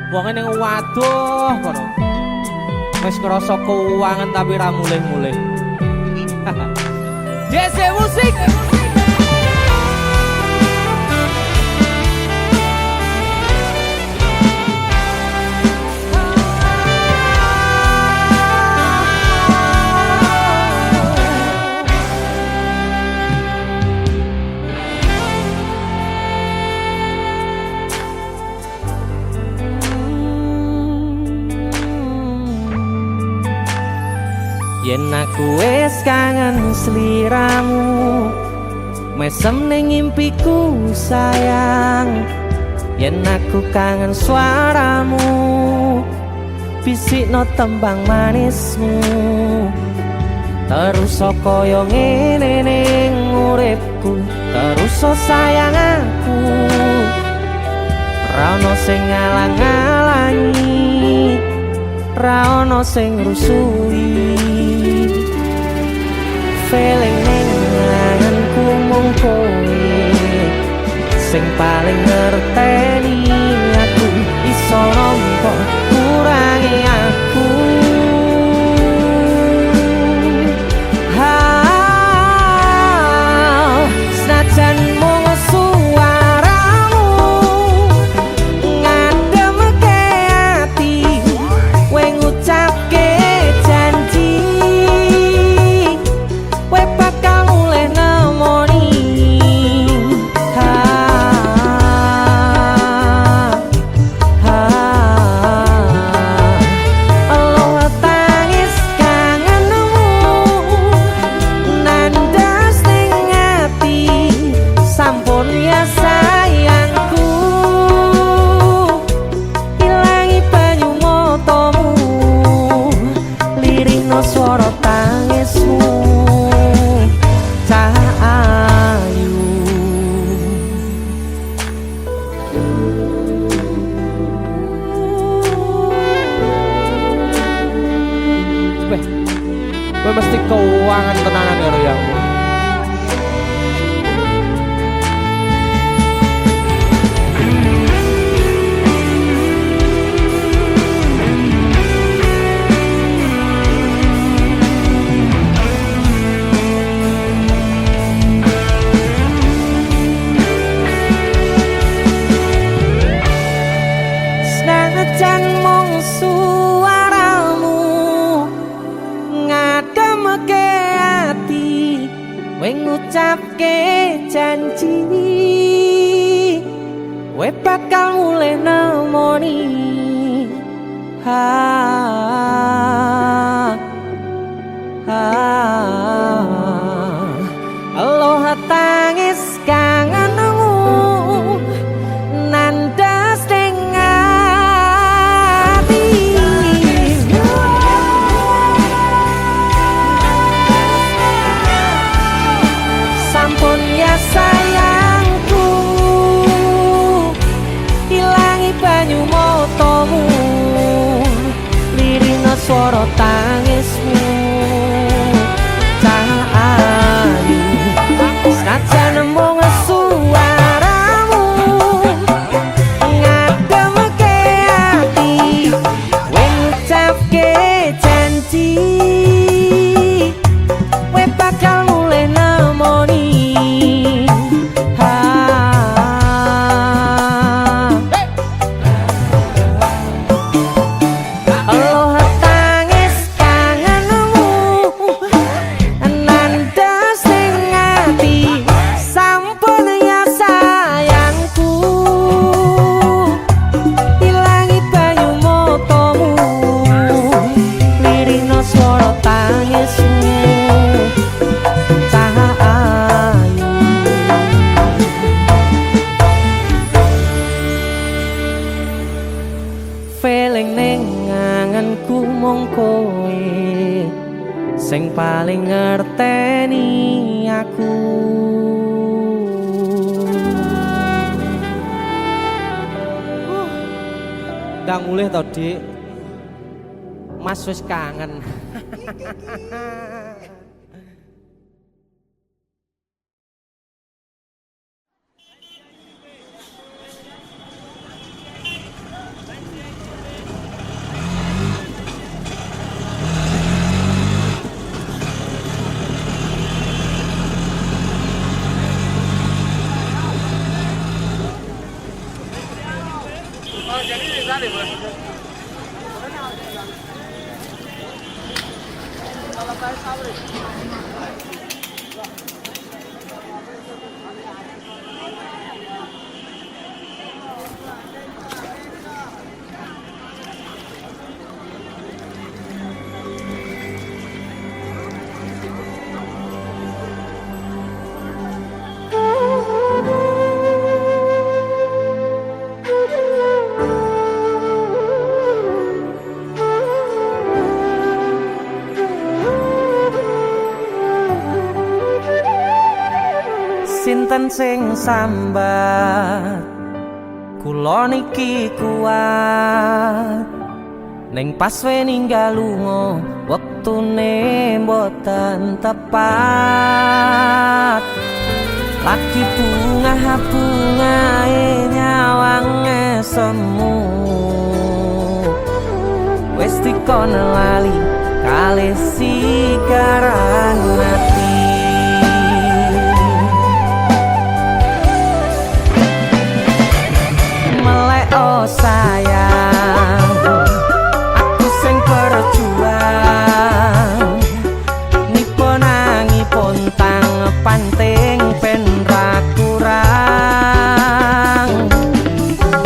Wonge ning waduh kono. Wis ngrasa keuangan tapi ra mulih-mulih. DC musik. Yen aku wis kangen sliramu, mesem ning impiku sayang. Yen aku kangen suaramu, bisikno tembang manismu. Terus kaya ngene ning uripku, terus sayang aku. Ra ono sing ngalang-alangi, ra ono sing rusui. Feeling ning anganku mung kowe sing paling ngerteni aku. Iso nampa kurangi aku. Senajan mung suaramu ngademke ati, kowe ngucapke janji kowe bakal mulih nemoni. Allah tangis kangenmu nandas ning ati, sampun ya sayangku. Ilangi banyu matamu, lirihno swara tangismu. Ayu kowe mesti keuangan tenanan karo yang senajan mung suaramu ngademke ati, kowe ngucapke janji kowe bakal mulih nemoni. Allah tangis kangenmu nandas ning ati, sampun ya sayangku. Ilangi banyu matamu, lirihno swara tangismu. Ayu senajan mung suaramu ngademke ati, kowe ngucapke janji kowe bakal mulih nemoni. Allah tangis kangenmu nandas ning ati, sampun ya sayangku. Ilangi banyu matamu, lirihno swara tangismu. Ayu feeling ning anganku mung kowe sing paling ngerteni aku. Ndang mulih to, Dik. Mas wis kangen. Sinten sing sambat kula niki kuat ning pas we ninggal lunga wektune mboten tepat lagi bungae nyawange semu wis dikon lali kalih sikaran ati oh sayang, aku sing berjuang niponangi pontang panting ben ra kurang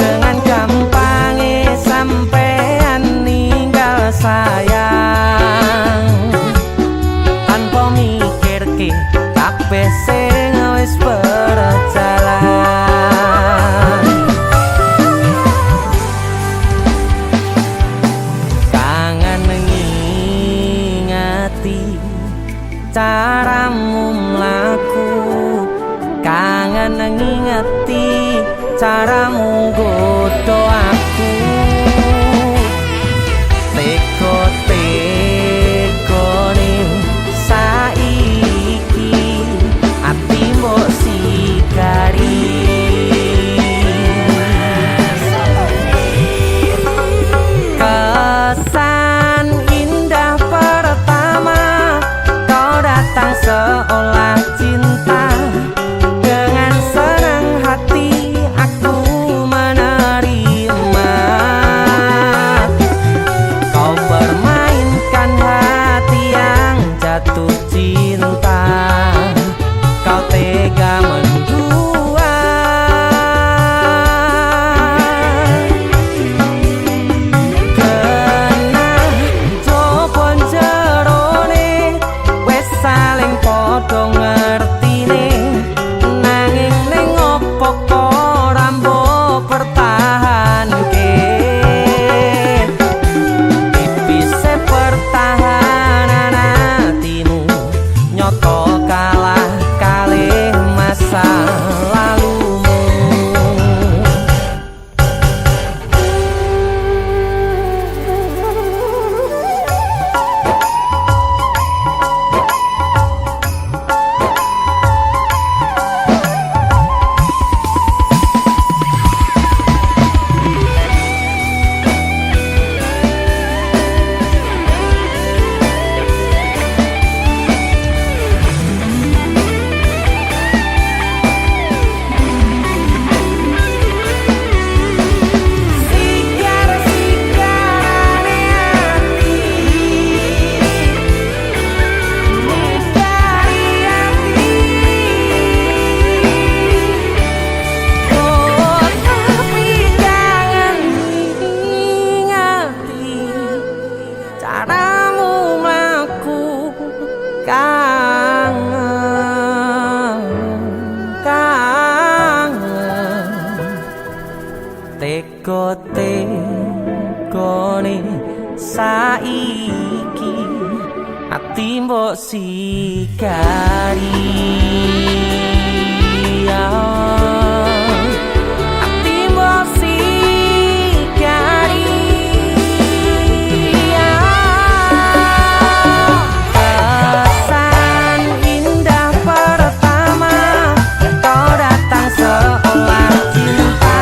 dengan gampangnya sampean ninggal sayang tanpa mikirke kabeh sing wis berjalan. Caramu mlaku kangen ngingeti caramu godho aku teko-tekone saiki ati mbok sikari kesan indah pertama datang seolah cinta dengan senang hati aku menerima kau permainkan hati yang jatuh cinta kau tega mendua kena jopon jerone saling podo ngertine nanging ning opo ora mbok pertahanke tipise pertahanan atimu nyoto kalah kalih masa lalumu caramu mlaku kangen teko-tekone saiki ati mbok sikari ati mbok sikari kesan indah pertama kau datang seolah cinta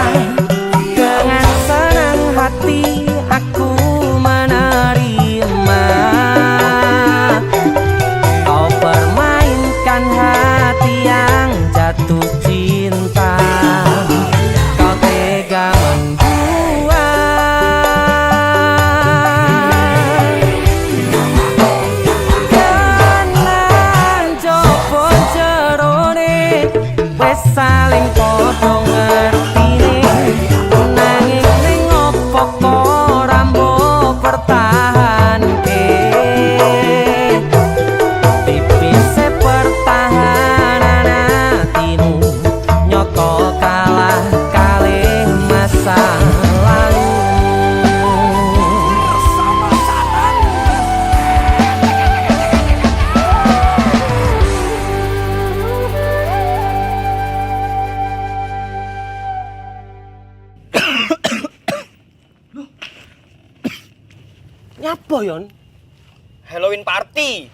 dengan senang hati aku menerima kau permainkan hati yang jatuh cinta Nyapa yon? Halloween party.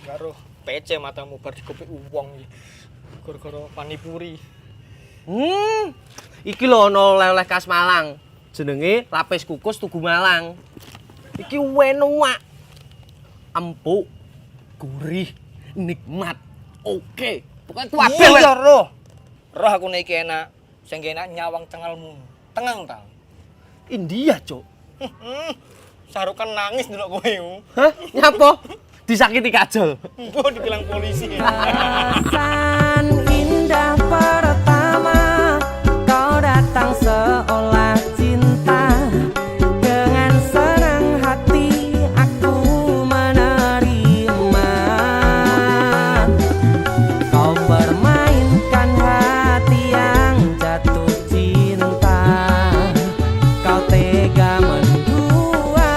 Karo PC matamu bar dikopi uwong iki. Gara-gara panipuri. Iki lho ana oleh-oleh khas Malang. Jenenge lapis kukus Tugu Malang. Iki enak. Empuk, gurih, nikmat. Oke. Pokoknya kabeh Iya roh. Roh aku nek iki enak. Sing enak nyawang cengelmu. Tengang ta. India, Cuk. Sarukan nangis ndelok kowe. Hah? Nyapa? Disakiti kajol. Mbok dibilang polisi. Perasaan indah pertama kau datang seolah cinta. Dengan senang hati aku menerima. Kau permainkan hati yang jatuh cinta. Kau tega mendua.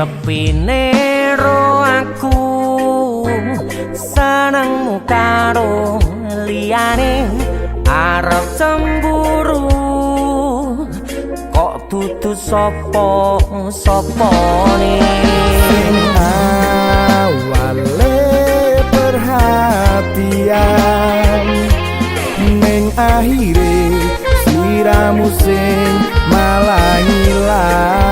Sepine ro aku senengmu karo liyane arep cemburu kok dudu sapa-sapane Awale perhatian ning akhire siramu sing malah ngilang.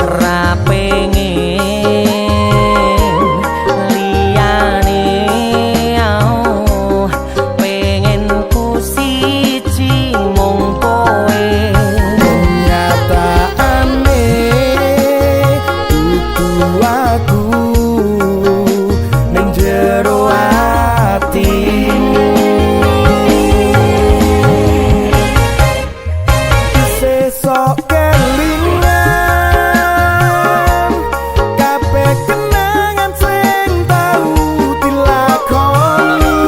ra pengen liyane pengen ku siji mung kowe Kenyataane dudu aku ning jero atimu. Sesok kelingan kabeh kenangan sing tau dilakoni.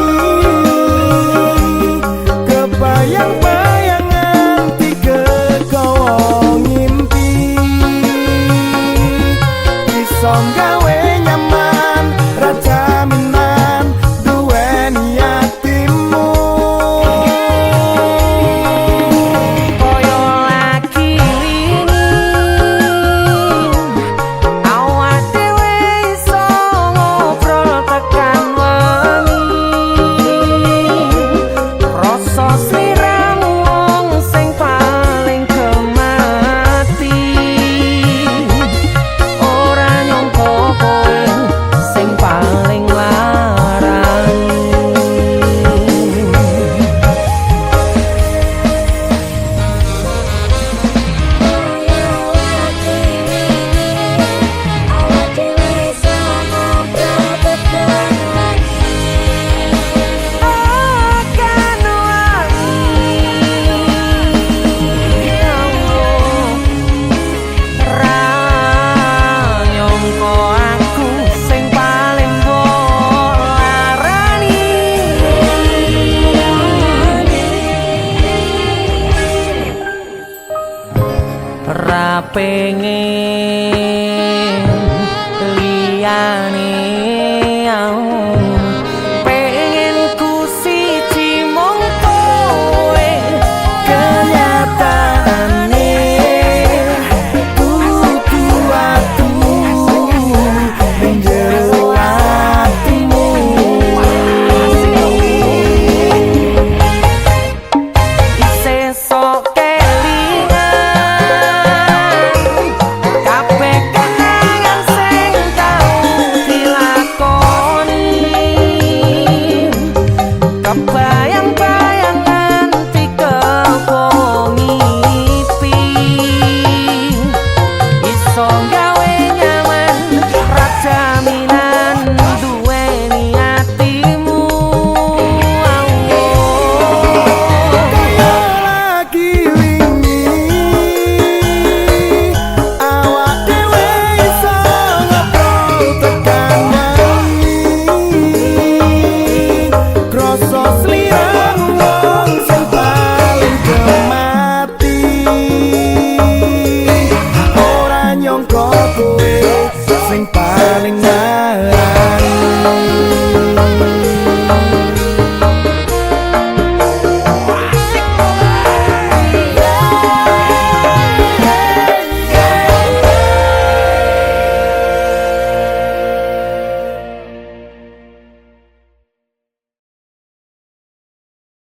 Kebayang-bayangan tiga kau ngimpi bisa gawe nyaman rajaminan duweni hatimu. koyo lagi wingi awak dhewe iso ngobrol tekan wengi rasa sliramu wong sing paling gemati ora nyangka kowe sing paling larang. Akan ra nyangka aku sing paling mbok larani. Ra pengen